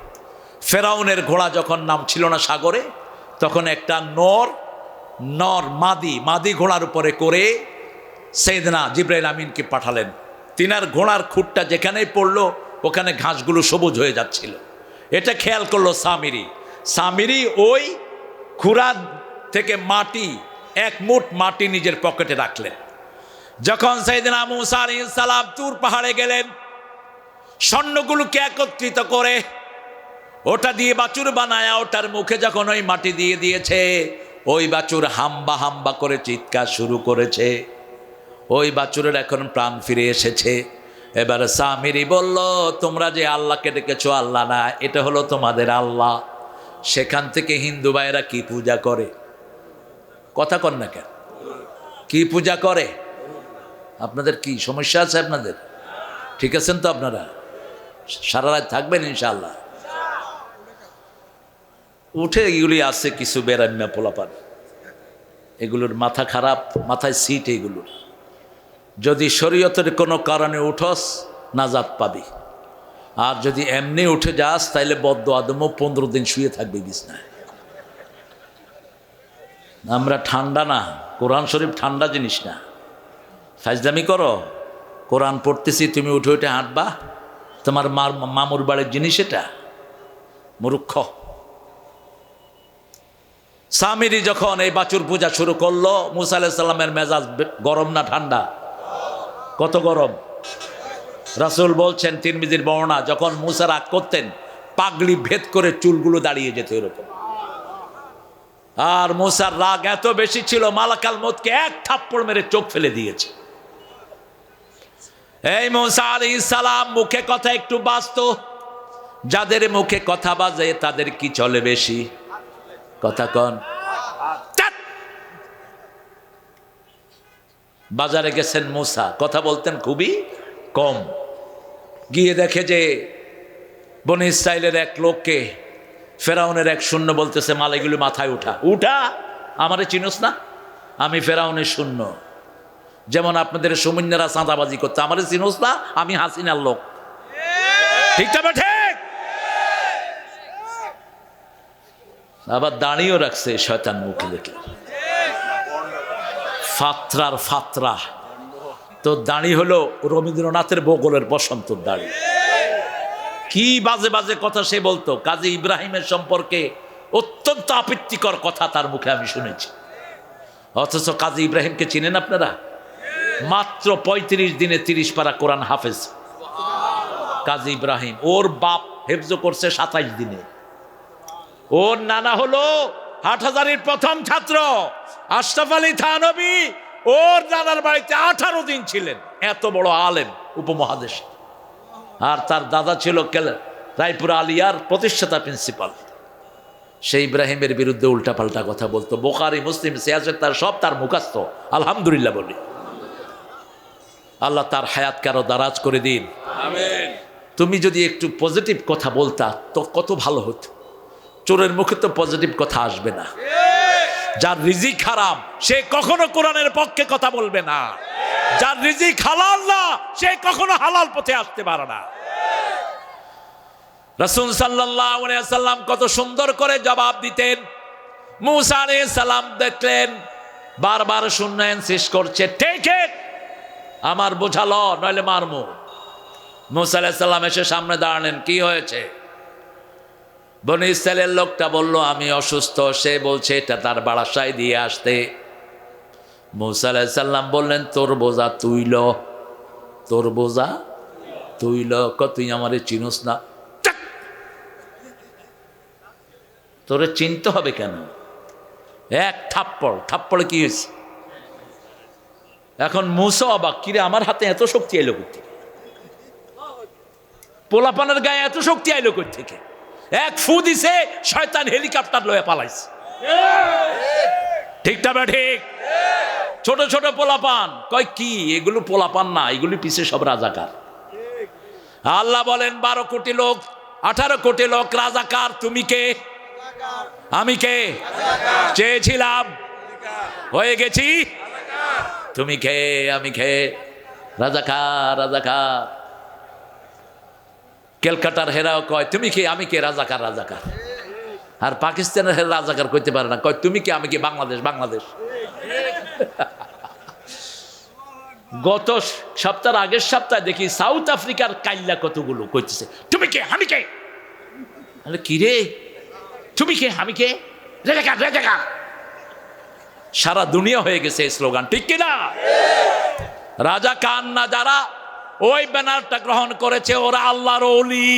ফেরাউনের ঘোড়া যখন নাম ছিল না সাগরে, তখন একটা মাদি ঘোড়ার উপরে করে সাইয়েদনা জিবরাইল আমিনকে পাঠালেন। তিনার ঘোড়ার খুঁটটা যেখানেই পড়লো ওখানে ঘাসগুলো সবুজ হয়ে যাচ্ছিল। এটা খেয়াল করলো সামিরি ওই খুরা থেকে মাটি, 1 মুঠ মাটি নিজের পকেটে রাখলেন। যখন সাইয়েদনা মুসা আলাইহিস সালাম তুর পাহাড়ে গেলেন, স্বর্ণগুলোকে একত্রিত করে ওটা দিয়ে বাছুর বানায়া ওটার মুখে যখন ওই মাটি দিয়ে দিয়েছে, ওই বাছুর হাম্বা হাম্বা করে চিৎকার শুরু করেছে। ওই বাছুরের এখন প্রাণ ফিরে এসেছে। এবার সামিরি বলল, তোমরা যে আল্লাহকে ডেকেছো, আল্লাহ না, এটা হলো তোমাদের আল্লাহ। সেখান থেকে হিন্দু ভাইয়েরা কি পূজা করে? কথা কন না কেন? কি পূজা করে? আপনাদের কি সমস্যা আছে? আপনাদের ঠিক আছেন তো? আপনারা সারা রাত থাকবেন ইনশাআল্লাহ। উঠে এগুলি আছে কিছু বেরাম্যা পোলাপান, এগুলোর মাথা খারাপ, মাথায় সিট। এগুলোর যদি শরীয়তের কোনো কারণে উঠস নাজাত পাবি, আর যদি এমনি উঠে যাস তাইলে বদ্ধ আদমও 15 দিন শুয়ে থাকবে বিছনায়। আমরা ঠান্ডা না, কোরআন শরীফ ঠান্ডা জিনিস না। ফাজলামি করো, কোরআন পড়তেছি তুমি উঠে উঠে হাঁটবা? তোমার মামুর বাড়ির জিনিস এটা? মূর্খ। সামিরি যখন এই বাছুর পূজা শুরু করলো, মুসা আলাইহিস সালামের মেজাজ গরম না ঠান্ডা? কত গরম! রাসূল বলছেন, তিরমিজির বর্ণনা, যখন মুসা রাগ করতেন পাগড়ি ভেদ করে চুলগুলো দাঁড়িয়ে যেত এরকম। আর মুসার রাগ এত বেশি ছিল, মালাকাল মউতকে 1 থাপ্পড় মেরে চোখ ফেলে দিয়েছে। এই মুসা আলাইহিস সালাম মুখে কথা একটু বাজতো, যাদের মুখে কথা বাজে তাদের কি চলে বেশি? কথা কন। চাট! বাজারে গেছেন মুসা, কথা বলতেন খুবই কম। গিয়ে দেখে যে বনি ইসরাইলের এক লোককে ফেরাউনের এক শূন্য বলতেছে, মাল এগুলো মাথায় উঠা উঠা, আমারে চিনোস না? আমি ফেরাউনের শূন্য। যেমন আপনাদের সুমিন্নারা চাঁদাবাজি করতে, আমারে চিনোস না? আমি হাসিনার লোক। ঠিক না ঠিক? আবার দাঁড়িয়েও রাখছে শয়তান মুখে দেখে, ফাত্রার ফাত্রা। তো দাঁড়ি হলো রবীন্দ্রনাথের বগলের বসন্তর দাড়ি। কি বাজে বাজে কথা সে বলতো। কাজী ইব্রাহিমের সম্পর্কে অত্যন্ত আপত্তিকর কথা তার মুখে আমি শুনেছি। অথচ কাজী ইব্রাহিমকে চিনেন আপনারা? মাত্র ৩৫ দিনে ৩০ পারা কোরআন হাফেজ কাজী ইব্রাহিম। ওর বাপ হেফজ করছে ২৭ দিনে। ওর নানা হলো হাটহাজারীর প্রথম ছাত্র আশরাফ আলী থানভী। ওর নানার বাড়িতে 18 দিন ছিলেন, এত বড় আলেম উপমহাদেশ। আর তার দাদা ছিল রায়পুর আলিয়ার প্রতিষ্ঠাতা প্রিন্সিপাল। সেই ইব্রাহিমের বিরুদ্ধে উল্টাপাল্টা কথা বলতো। বুখারী, মুসলিম, সিয়াসত তার সব তার মুখস্থ। আলহামদুলিল্লাহ বলি, আল্লাহ তার হায়াতকে আরো দারাজ করে দিন। আমিন। তুমি যদি একটু পজিটিভ কথা বলতা তো কত ভালো হতো। চোরের মুখে তো পজিটিভ কথা আসবে না। যার রিজিক হারাম সে কখনো কোরআনের পক্ষে কথা বলবে না। যার রিজিক হালাল না সে কখনো হালাল পথে আসতে পারে না। রাসূল সাল্লাল্লাহু আলাইহি ওয়াসাল্লাম কত সুন্দর করে জবাব দিতেন। মুসা আলাইহিস সালাম দেখলেন বারবার শুনলেন, শেষ করছে, ঠিক আমার বোঝালো নইলে মারমু। মুসা আলাইহিস সালাম এসে সামনে দাঁড়ালেন, কি হয়েছে? বনি ইসরাইলের লোকটা বলল, আমি অসুস্থ। সে বলছে এটা তার বারাসায় দিয়ে আসতে। মুসা আলাইহিস সালাম বললেন, তোর বোঝা তুইল, তোর বোঝা তুইল। তুই আমারে চিনোস না? তোরে চিনতে হবে কেন? এক থাপ্পড়, থাপ্পড়ে কি হয়েছে? এখন মুসা অবাক, কিরে আমার হাতে এত শক্তি আইলো কোথা থেকে? পোলাপানের গায়ে এত শক্তি আইলো কোথা থেকে? এক ফু দিছে, শয়তান হেলিকপ্টার লয়ে পালাইছে। ঠিক না ঠিক? ছোট ছোট পোলাপান কয় কি এগুলো পোলাপান না, এগুলি পিছে সব রাজাকার। আল্লাহ বলেন 12 কোটি লোক, 18 কোটি লোক রাজাকার। তুমি কে? আমি কে? চেয়েছিলাম, হয়ে গেছি। তুমি কে? আমি কে? রাজাকার, রাজাকার। ক্যালকাটার হেরাও কয় তুমি কে? আমি কে? রাজাকার, রাজাকার। আর পাকিস্তানের হেরা রাজাকার কইতে পারে না, কয় তুমি কে? আমি কে? বাংলাদেশ, বাংলাদেশ। গত সপ্তাহের আগের সপ্তাহে দেখি সাউথ আফ্রিকার কাইল্লা কতগুলো কইতেছে তুমি কে? আমি কে? আরে কি রে, তুমি কে? আমি কে? রাজাকার, রাজাকার। সারা দুনিয়া হয়ে গেছে এই স্লোগান, ঠিক কিনা? রাজাকার না যারা ওই ব্যানারটা গ্রহণ করেছে ওরা আল্লাহর ওলি।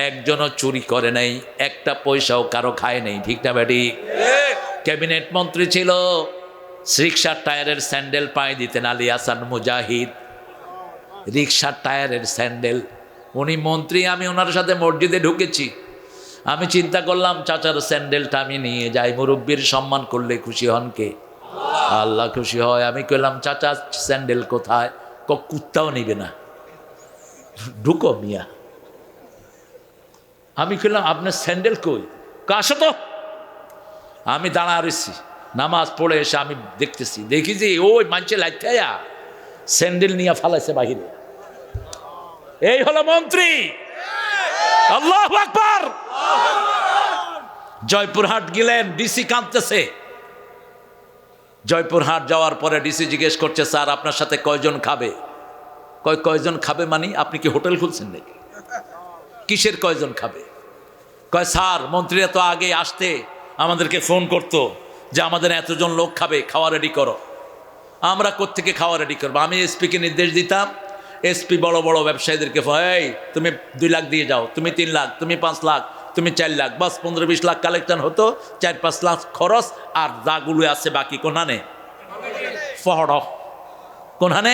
একজনও চুরি করে নাই, একটা পয়সাও কারো খায় নাই। ঠিক না বেটি? ক্যাবিনেট মন্ত্রী ছিল, রিক্সার টায়ারের স্যান্ডেল পায়ে দিতেন আলী হাসান মুজাহিদ। রিক্সার টায়ারের স্যান্ডেল, উনি মন্ত্রী। আমি ওনার সাথে মসজিদে ঢুকেছি। আমি চিন্তা করলাম চাচার স্যান্ডেলটা আমি নিয়ে যাই, মুরব্বীর সম্মান করলে খুশি হন কে? আল্লাহ খুশি হয়। আমি কইলাম চাচা স্যান্ডেল কোথায়? কুত্তাও নিবে না, ঢুকো মিয়া। আমি কইলাম আপনার স্যান্ডেল কই? আসো তো। আমি দাঁড়া রয়েছি, নামাজ পড়ে এসে আমি দেখতেছি, দেখি যে ওই মানছে লাইথাইয়া স্যান্ডেল নিয়ে ফালাইছে বাহিরে। এই হলো মন্ত্রী। আল্লাহু আকবার। জয়পুরহাট গেলেন, ডিসি কাঁদতেছে। জয়পুরহাট যাওয়ার পরে ডিসি জিজ্ঞেস করছে, স্যার আপনার সাথে কয়জন খাবে? কয়জন খাবে মানে আপনি কি হোটেল খুলছেন নাকি? কিসের কয়জন খাবে? কয় স্যার মন্ত্রীরা তো আগে আসতে আমাদেরকে ফোন করতো যে আমাদের এতজন লোক খাবে, খাওয়া রেডি করো। আমরা কোত্থেকে খাওয়া রেডি করবো? আমি এসপিকে নির্দেশ দিতাম, এসপি বড় বড় ব্যবসায়ীদেরকে, এই তুমি 2 লাখ দিয়ে যাও, তুমি 3 লাখ, তুমি 5 লাখ, তুমি 4 লাখ, বাস 15-20 লাখ কালেকশন হতো। 4-5 লাখ খরচ, আর যাগুলো আছে বাকি কোনানে ফহড় কোনখানে?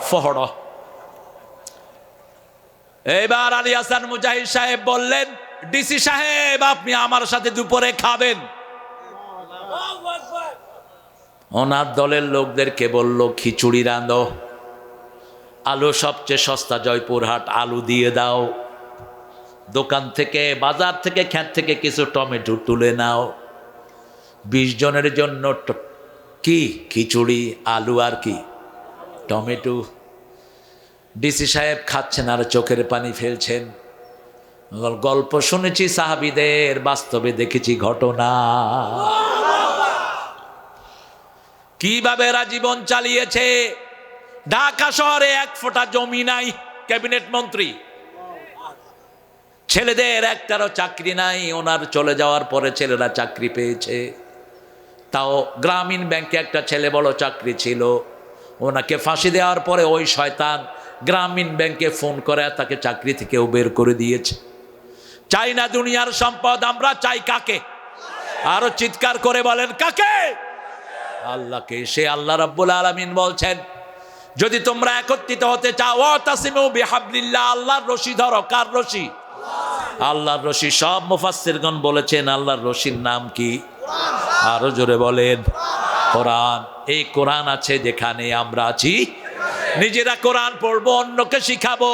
ফহড়। এবার আলী হাসান মুজাহিদ সাহেব বললেন, ডিসি সাহেব আপনি আমার সাথে দুপুরে খাবেন। ওনার দলের লোকদেরকে বলল, খিচুড়ি রাঁধো, আলু সবচেয়ে সস্তা জয়পুরহাট, আলু দিয়ে দাও, দোকান থেকে বাজার থেকে ক্ষেত থেকে কিছু টমেটো তুলে নাও, 20 জনের জন্য কি খিচুড়ি, আলু আর কি টমেটো। ডিসি সাহেব খাচ্ছেন আর চোখের পানি ফেলছেন। গল্প শুনেছি সাহাবীদের, বাস্তবে দেখেছি ঘটনা, কিভাবে এরা জীবন চালিয়েছে। ঢাকা শহরে 1 ফোঁটা জমি নাই, ক্যাবিনেট মন্ত্রী, ছেলেদের একটারও চাকরি নাই। ওনার চলে যাওয়ার পরে ছেলেরা চাকরি পেয়েছে, তাও গ্রামীণ ব্যাংকে একটা ছেলে বড় চাকরি ছিল। ওনাকে ফাঁসি দেওয়ার পরে ওই শয়তান গ্রামীণ ব্যাংকে ফোন করে তাকে চাকরি থেকেও বের করে দিয়েছে। চাই না দুনিয়ার সম্পদ, আমরা চাই কাকে? আরো চিৎকার করে বলেন কাকে? আল্লাহকে। সে আল্লাহ রাব্বুল আলামিন বলছেন, যদি তোমরা একত্রিত হতে চাও, ওয়াতাসিমু বিহাবলিল্লাহ, আল্লাহর রশি ধরো। কার রশি? আল্লাহর রশি। সব মুফাসসিরগণ বলেছেন আল্লাহর রশির নাম কি? আরো জোরে বলেন কোরআন। এই কোরআন আছে যেখানে আমরা আছি, নিজেরা কোরআন পড়বো, অন্যকে শিখাবো।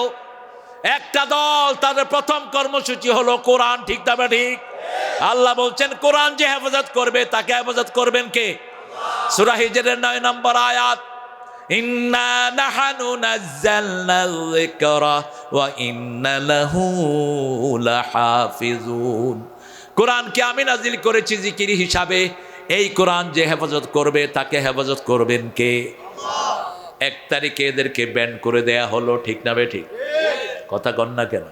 একটা দল, তাদের প্রথম কর্মসূচি হলো কোরআন। ঠিক না ঠিক? আল্লাহ বলছেন কোরআন যে হেফাজত করবে তাকে হেফাজত করবেন কে? সূরা হিজরের 9 নম্বর আয়াত, ইন্না নাহনু নাযালনা যিকরা ওয়া ইন্না লাহু লাহাফিজুন। কোরআনকে আমি নাজিল করেছি জিকির হিসাবে, এই কোরআন যে হেফাজত করবে তাকে হেফাজত করবেন কে? 1 তারিখে এদেরকে ব্যান করে দেয়া হলো। ঠিক না ঠিক? কথা কন না কেন?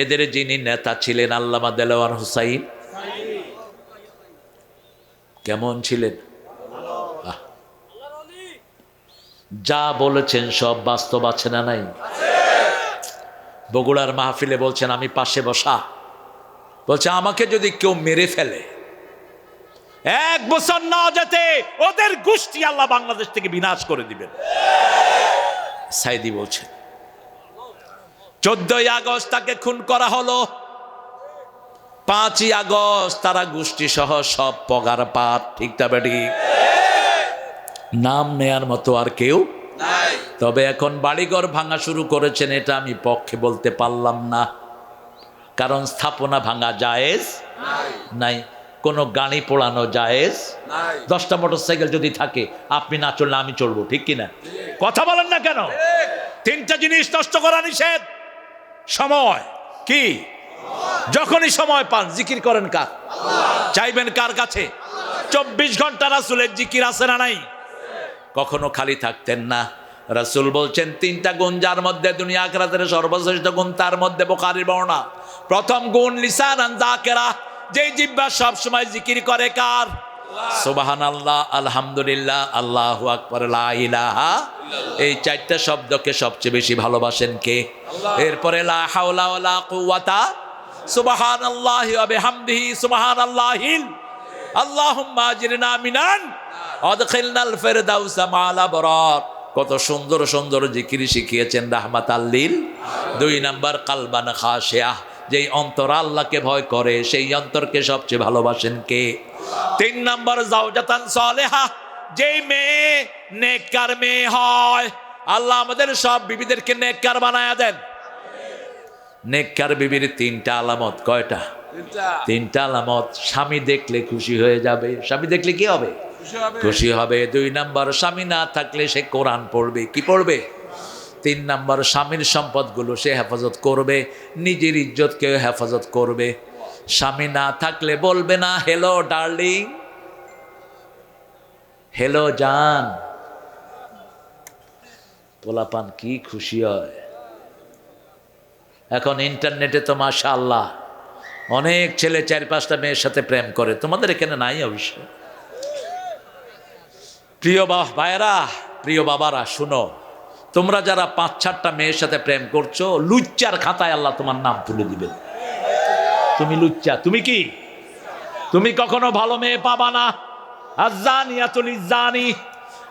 এদের যিনি নেতা ছিলেন আল্লামা দেলোয়ার হোসাইন, কেমন ছিলেন? যা বলেছেন সব বাস্তব আছে না নাই? বগুড়ার মাহফিলে বলছেন, আমি পাশে বসা, বলছে আমাকে যদি কেউ মেরে ফেলে 1 বছর না যেতে ওদের গোষ্ঠী আল্লাহ বাংলাদেশ থেকে বিনাশ করে দিবেন। সাইদি বলছে 14ই আগস্ট তাকে খুন করা হলো, 5ই আগস্ট তারা গোষ্ঠী সহ সব পগার পাট। ঠিক না বেটি? নাম নেয়ার মতো আর কেউ নাই। তবে এখন বাড়িঘর ভাঙা শুরু করেছেন, এটা আমি পক্ষে বলতে পারলাম না, কারণ স্থাপনা ভাঙা জায়েজ নাই, কোনো গাড়ি পোড়ানো জায়েজ নাই। 10টা মোটরসাইকেল যদি থাকে, আপনি না চললে আমি চলবো। ঠিক কিনা? কথা বলেন না কেন? 3টা জিনিস নষ্ট করা নিষেধ। সময় কি? যখনই সময় পান জিকির করেন কার? চাইবেন কার কাছে? 24 ঘন্টা রাসূলের জিকির আছে না নাই? কখনো খালি থাকতেন না। রাসূল বলছেন 3টা গুণ যার মধ্যে দুনিয়া আখিরাতের সর্বশ্রেষ্ঠ গুণ, তার মধ্যে বুখারীর বর্ণনা। প্রথম গুণ লিসানান যাকিরা, যেই জিহ্বা সব সময় জিকির করে কার? সুবহানাল্লাহ, আলহামদুলিল্লাহ, আল্লাহু আকবার, লা ইলাহা। এই 4টা শব্দকে সবচেয়ে বেশি ভালোবাসেন কে? এরপরে লা হাওলা ওয়ালা কুওয়াতা, সুবহানাল্লাহি ওয়া বিহামদিহি, সুবহানাল্লাহিল, আল্লাহুম্মা আজরিনা মিনান আদখিলনাল ফিরদাউসা মা'আল আবরার। কত সুন্দর সুন্দর জিকির শিখিয়েছেন রাহমাতাল লিল। 2 নাম্বার কালবান খাশিয়া, যেই অন্তর আল্লাহকে ভয় করে সেই অন্তরকে সবচেয়ে ভালোবাসেন কে? 3 নাম্বার জাওজাতান সালেহা, যেই মেয়ে নেককার মেয়ে হয়। আল্লাহ আমাদের সব বিবিদেরকে নেককার বানায়া দেন। নেককার বিবির 3টা আলামত। কয়টা? 3টা আলামত। স্বামী দেখলে খুশি হয়ে যাবে। স্বামী দেখলে কি হবে? খুশি হবে। 2 নাম্বার, স্বামী না থাকলে সে কোরআন পড়বে। কি পড়বে? 3 নাম্বার, স্বামীর সম্পদগুলো সে হেফাজত করবে, নিজের ইজ্জতকে হেফাজত করবে। স্বামী না থাকলে বলবে না হ্যালো ডার্লিং, হ্যালো জান। পোলাপান কি খুশি হয়। এখন ইন্টারনেটে তো মাশাআল্লাহ অনেক ছেলে 4-5টা মেয়ের সাথে প্রেম করে। তোমাদের এখানে নাই অবশ্য। প্রিয় ভাইয়েরা, প্রিয় বাবারা, শুনো, তোমরা যারা 5-4টা মেয়ের সাথে প্রেম করছো, লুচ্চার খাতায় আল্লাহ তোমার নাম তুলে দিবেন। তুমি লুচ্চা। তুমি কি? তুমি কখনো ভালো মেয়ে পাবা না। আজ্জানিয়াতুল ইজ্জানি,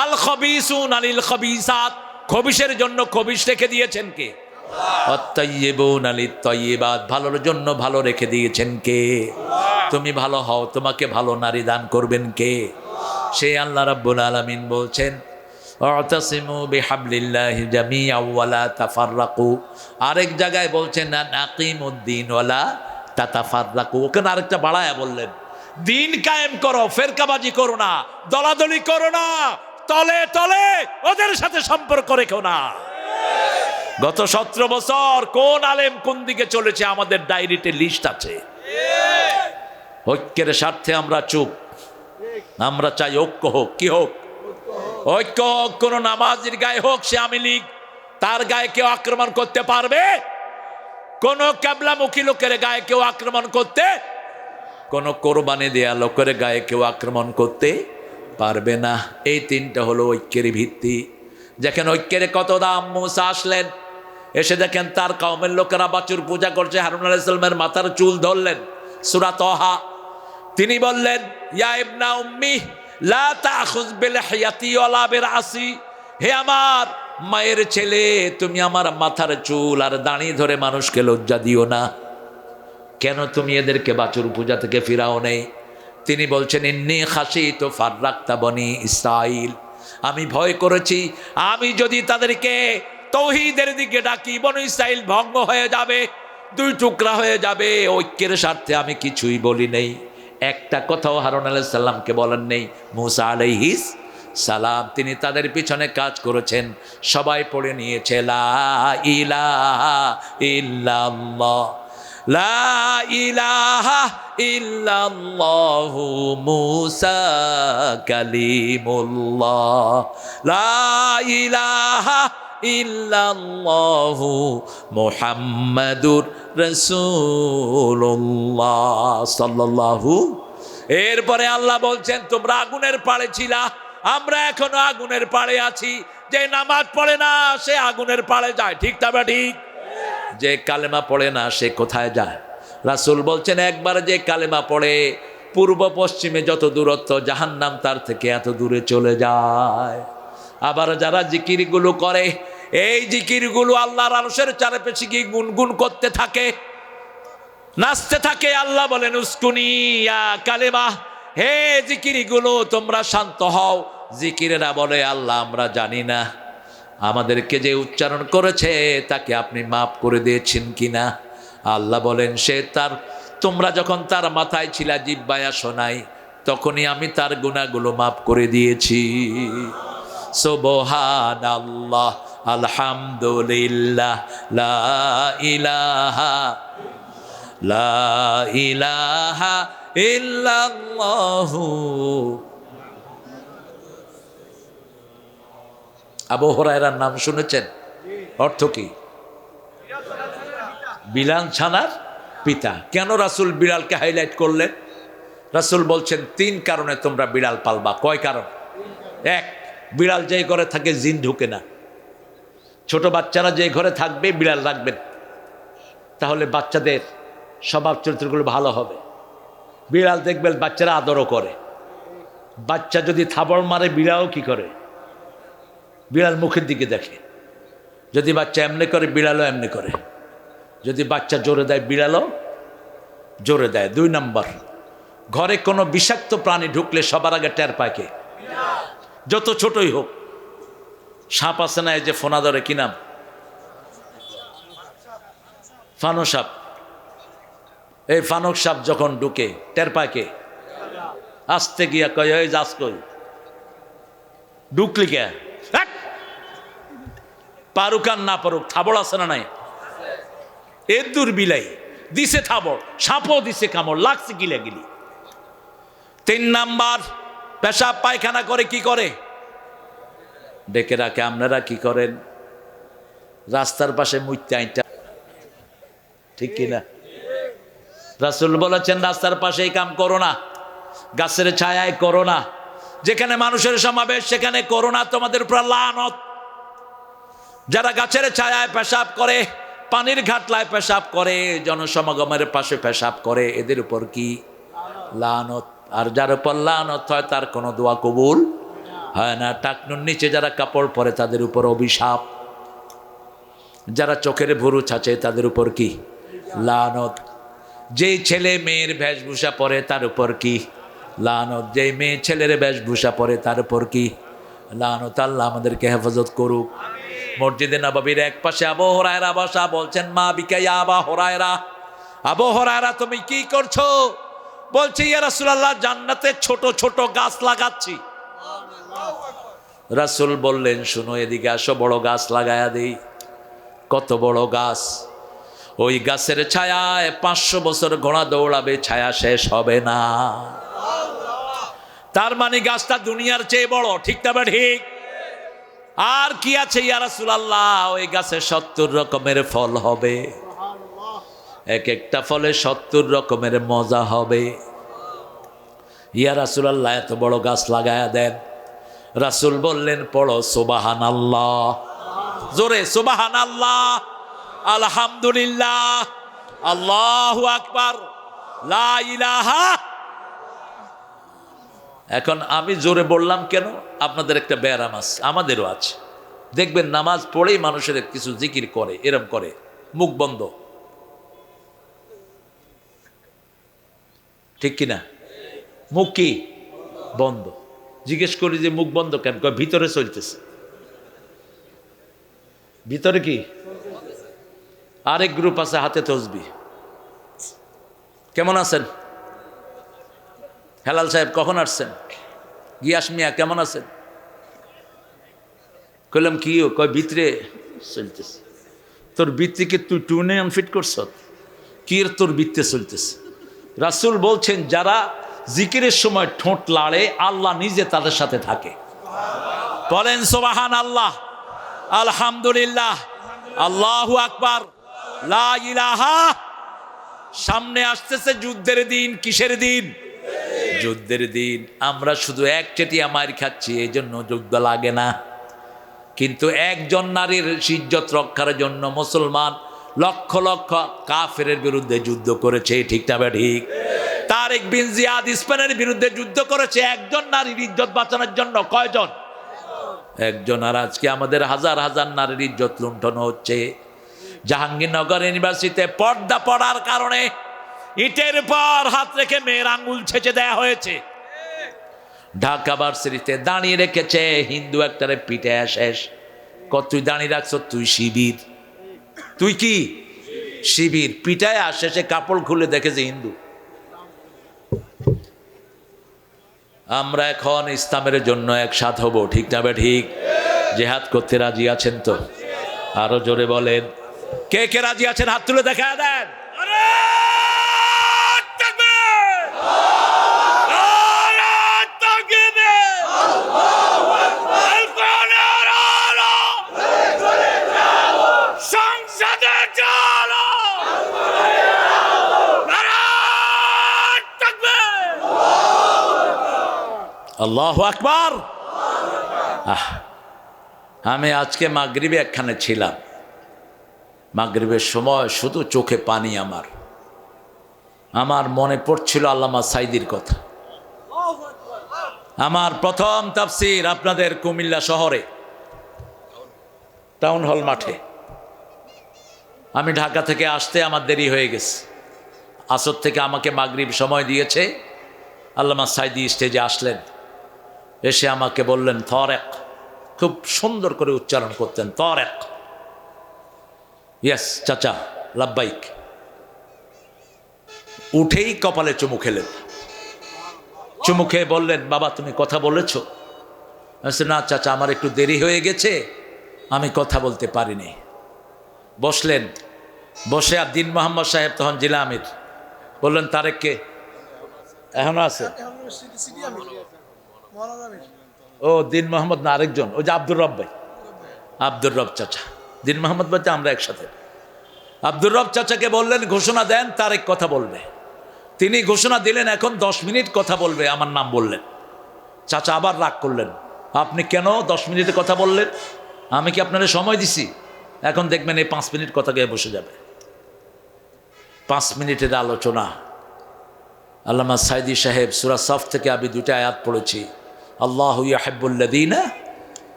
আল খবিসুন আলিল খবিসাত, খবিসের জন্য খবিস রেখে দিয়েছেন কে? অত্তাইয়িবুন আলিত তাইয়িবাত, ভালোর জন্য ভালো রেখে দিয়েছেন কে? তুমি ভালো হও, তোমাকে ভালো নারী দান করবেন কে? সেই আল্লাহ রাব্বুল আলামিন বলছেন ওয়াতাসিমু বিহাবলিল্লাহি জামিআন ওয়া লা তাফাররাকু। আরেক জায়গায় বলছেন না নাকিমুদ্দিন ওয়া লা তাতাফাররাকু। ওখানে আরেকটা বাড়ায়া বললেন দিন কায়েম করো, ফেরকাবাজি করো না, দলাদলি করো না, তলে তলে ওদের সাথে সম্পর্ক রেখো না। গত 17 বছর কোন আলেম কোন দিকে চলেছে আমাদের ডায়েরিতে লিস্ট আছে। ঐক্যের স্বার্থে আমরা চুপ, আমরা চাই ঐক্য হোক। কি হোক? ঐক্য হোক। কোন নামাজির গায়ে হোক সে আওয়ামী লীগ, তার গায়ে কেউ আক্রমণ করতে পারবে? কোন ক্যাবলামুখী লোকের গায়ে কেউ আক্রমণ করতে, কোন কোরবানি দেয়া লোকের গায়ে কেউ আক্রমণ করতে পারবে না। এই তিনটা হলো ঐক্যের ভিত্তি। দেখেন ঐক্যের কত দাম। মুসা আসলেন, এসে দেখেন তার কওমের লোকেরা বাছুর পূজা করছে, হারুন আলাইহিস সালামের মাথার চুল ধরলেন। সূরা তাহা, তিনি বললেন ইয়া ইবনা উম্মি লা তাখুয বিলহিয়াতি ওয়ালা বিরাসি, হে আমার মায়ের ছেলে, তুমি আমার মাথার চুল আর দাড়ি ধরে মানুষকে লজ্জা দিও না। কেন তুমি এদেরকে বাছুর পূজা থেকে ফিরাও নেই? তিনি বলছেন ইন্নী খাশিতু ফাররাকতা বনি ইসরাইল, আমি ভয় করেছি আমি যদি তাদেরকে তৌহিদের দিকে ডাকি বনি ইসরাইল ভঙ্গ হয়ে যাবে, দুই টুকরা হয়ে যাবে। ঐক্যের স্বার্থে আমি কিছুই বলি নেই, একটা কথাও হারুন আলাইহিস সালামকে বলেন নেই। মুসা আলাইহিস সালাম তিনি তাদের পিছনে কাজ করেছেন। সবাই পড়ে নিয়েছে লা ইলাহা ইল্লাল্লাহ, লা ইলাহা ইল্লাল্লাহু মুসা কালিমুল্লাহ, লা ইলাহা ইল্লাল্লাহু মুহাম্মাদুর রাসূলুল্লাহ সাল্লাল্লাহু। এরপরে আল্লাহ বলছেন তোমরা আগুনের পাড়ে ছিলা, আমরা এখনো আগুনের পাড়ে আছি। যে নামাজ পড়ে না সে আগুনের পাড়ে যায়, ঠিক তা বা ঠিক? যে কালেমা পড়ে না সে কোথায় যায়? রাসূল বলছেন একবার যে কালেমা পড়ে পূর্ব পশ্চিমে যত দূরত্ব জাহান্নাম তার থেকে এত দূরে চলে যায়। আবার যারা জিকিরগুলো করে, এই জিকিরগুলো আল্লাহর আরশের চারপাশে গিয়ে গুনগুন করতে থাকে, নাচতে থাকে। আল্লাহ বলেন উস্কুনি ইয়া কালেমা, হে জিকিরগুলো তোমরা শান্ত হও। জিকিরেরা বলে আল্লাহ আমরা জানি না, আমাদেরকে যে উচ্চারণ করেছে তাকে আপনি মাফ করে দিয়েছেন কিনা। আল্লাহ বলেন সে তার, তোমরা যখন তার মাথায় ছিলা জিহ্বায় শোনাই, তখনই আমি তার গুনাহগুলো মাফ করে দিয়েছি। সুবহানাল্লাহ আলহামদুলিল্লাহ লা ইলাহা ইল্লাল্লাহু। আবু হুরায়রার নাম শুনেছেন? অর্থ কি? বিলাল ছানার পিতা। কেন রাসূল বিলালকে হাইলাইট করলেন? রাসূল বলছেন 3 কারণে তোমরা বিড়াল পালবা। কয় কারণ? 1, বিড়াল যে ঘরে থাকে জিন ঢুকে না। ছোট বাচ্চারা যে ঘরে থাকবে বিড়াল রাখবেন, তাহলে বাচ্চাদের স্বভাব চরিত্রগুলো ভালো হবে। বিড়াল দেখবেন বাচ্চারা আদরও করে। বাচ্চা যদি থাবড় মারে বিড়ালও কি করে? বিড়াল মুখের দিকে দেখে। যদি বাচ্চা এমনি করে বিড়ালও এমনি করে। যদি বাচ্চা জোরে দেয় বিড়ালও জোরে দেয়। 2 নাম্বার, ঘরে কোনো বিষাক্ত প্রাণী ঢুকলে সবার আগে টের পায় কে? যত ছোটই হোক। সাপ আছে না, এই যে ফোনা ধরে, কি নাম? ফানো সাপ। এই ফানক সাপ যখন ঢুকে টের পায় কে? আসতে গিয়া কয় ওই যাস কই, ঢুকলি কে? পারুক আর না পারুক, থাবড় আছে না নাই? এর দূর বিলাই দিছে থাবড়, সাপও দিছে কামড়, লাগছে গিলা গিলি। 3 নাম্বার, পেশাব পায়খানা করে কি করে? ডেকে রাখে। আপনারা কি করেন? রাস্তার পাশে মুইতে আইটা, ঠিক কিনা? রাসূল বলেছেন রাস্তার পাশে এই কাম করো না, গাছের ছায়ায় করো না, যেখানে মানুষের সমাবেশ সেখানে করো না, তোমাদের উপর লানত। যারা গাছের ছায়ায় পেশাব করে, পানির ঘাটলায় পেশাব করে, জনসমাগমের পাশে পেশাব করে, এদের উপর কি লানত। আর যার উপর লানত হয় তার কোনো দোয়া কবুল হয় না। টাকনুর নিচে যারা কাপড় পরে তাদের উপর অভিশাপ, যারা চোখের ভুরু ছাচে তাদের উপর কি লানত, যেই ছেলে মেয়ের বেশভূষা পরে তার উপর কি লানত, যেই মেয়ে ছেলের বেশভূষা পরে তার উপর কি লানত। আল্লাহ আমাদেরকে হেফাজত করুক। মসজিদে নববীর এক পাশে আবু হুরায়রা বসা, বলছেন মা বিকা ইয়া আবা হুরায়রা, আবু হুরায়রা তুমি কি করছো? বলছে ইয়া রাসূলুল্লাহ জান্নাতে ছোট ছোট গাছ লাগাচ্ছি। রাসূল বললেন শুনো এদিকে আসো, বড় গাছ লাগায়া দেই। কত বড় গাছ! ওই গাছের ছায়ায় 500 বছর ঘোড়া দৌড়াবে, ছায়া শেষ হবে না। তার মানে গাছটা দুনিয়ার চেয়ে বড়, ঠিক না বা ঠিক? আর কি আছে ইয়া রাসূলুল্লাহ? ওই গাছে 70 রকমের ফল হবে, এক একটা ফলে 70 রকমের মজা হবে। ইয়া রাসূলুল্লাহ এত বড় গাছ লাগায়া দেন। রাসূল বললেন পড়ো সুবহানাল্লাহ, জোরে সুবহানাল্লাহ, আলহামদুলিল্লাহ, আল্লাহু আকবার, লা ইলাহা। এখন আমি জোরে বললাম কেন? আপনাদের একটা ব্যারাম আছে, আমাদেরও আছে। দেখবেন নামাজ পড়েই মানুষের কিছু জিকির করে, এরম করে, মুখ বন্ধ, ঠিক কিনা? মুখ কি বন্ধ? জিজ্ঞেস করি যে মুখ বন্ধ কেন? কয় ভিতরে চলতেছে। ভিতরে কি? আরেক গ্রুপ আছে হাতে তসবিহ। কেমন আছেন হেলাল সাহেব? কখন আসছেন? গিয়াস মিয়া কেমন আছেন? কইলাম কি? কয় ভিতরে চলতেছে। তোর বৃত্তিকে তুই টুনে আনফিট করছ? কি তোর বৃত্তে চলতেছে? রাসূল বলছেন যারা জিকিরের সময় ঠোঁট লাড়ে আল্লাহ নিজে তাদের সাথে থাকে। বলেন সুবহানাল্লাহ, আলহামদুলিল্লাহ, আল্লাহু আকবার, লা ইলাহা। সামনে আসতেছে যুদ্ধের দিন। কিসের দিন? যুদ্ধের দিন। আমরা শুধু এক চেটিয়া মার খাচ্ছি, এই জন্য যুদ্ধ লাগে না। কিন্তু একজন নারীর ইজ্জত রক্ষার জন্য মুসলমান লক্ষ লক্ষ কাফেরের বিরুদ্ধে যুদ্ধ করেছে, ঠিক না ঠিক? তারেক বিন জিয়াদ স্পেনের বিরুদ্ধে যুদ্ধ করেছে একজন নারীর ইজ্জত বাঁচানোর জন্য। কয়জন? একজন। আর আজকে আমাদের হাজার হাজার নারীর ইজ্জত লুণ্ঠন হচ্ছে। জাহাঙ্গীরনগর ইউনিভার্সিটিতে পর্দা পড়ার কারণে ইটের পর হাত রেখে মেয়ের আঙ্গুল ছেঁচে দেয়া হয়েছে। ঢাকা ভার্সিটিতে দাঁড়িয়ে রেখেছে হিন্দু একটারে পিঠে শেষ। তুই দাঁড়িয়ে রাখছ, তুই শিবির। তুই কি শিবির? পিঠায় আসে, সে কাপড় খুলে দেখেছে হিন্দু। আমরা এখন ইসলামের জন্য একসাথ হব, ঠিক না বে ঠিক? জিহাদ করতে রাজি আছেন তো? আরো জোরে বলেন, কে কে রাজি আছেন? হাত তুলে দেখা দেন। আল্লাহু আকবার। আমি আজকে মাগরিবে একখানে ছিলাম। মাগরিবের সময় শুধু চোখে পানি। আমার মনে পড়ছিল আল্লামা সাইদির কথা। আমার প্রথম তাফসীর আপনাদের কুমিল্লা শহরে টাউন হল মাঠে। আমি ঢাকা থেকে আসতে আমার দেরি হয়ে গেছে। আসর থেকে আমাকে মাগরিব সময় দিয়েছে। আল্লামা সাইদি স্টেজে আসলেন, এসে আমাকে বললেন তরেক। খুব সুন্দর করে উচ্চারণ করতেন, তরেক। ইয়েস চাচা, লাব্বাইক। উঠেই কপালে চুমু খেলেন। চুমু খেয়ে বললেন বাবা তুমি কথা বলেছ? না চাচা, আমার একটু দেরি হয়ে গেছে, আমি কথা বলতে পারিনি। বসলেন। বসে আর দিন মোহাম্মদ সাহেব তখন জেলা আমির বললেন তারেককে এখনো আছে? ও দিন মোহাম্মদ না, আরেকজন, ওই যে আব্দুর রব ভাই, আব্দুর রব চাচা। দিন মোহাম্মদ বলতে আমরা একসাথে। আব্দুর রব চাচাকে বললেন ঘোষণা দেন তারেক কথা বলবে। তিনি ঘোষণা দিলেন এখন 10 মিনিট কথা বলবে, আমার নাম বললেন। চাচা আবার রাগ করলেন, আপনি কেন 10 মিনিটে কথা বললেন? আমি কি আপনারা সময় দিছি? এখন দেখবেন এই 5 মিনিট কথা গিয়ে বসে যাবে। 5 মিনিটের আলোচনা। আল্লামা সাইদি সাহেব সূরা সফ থেকে আমি 2টা আয়াত পড়েছি। আল্লাহু ইউহিব্বুল্লাযীনা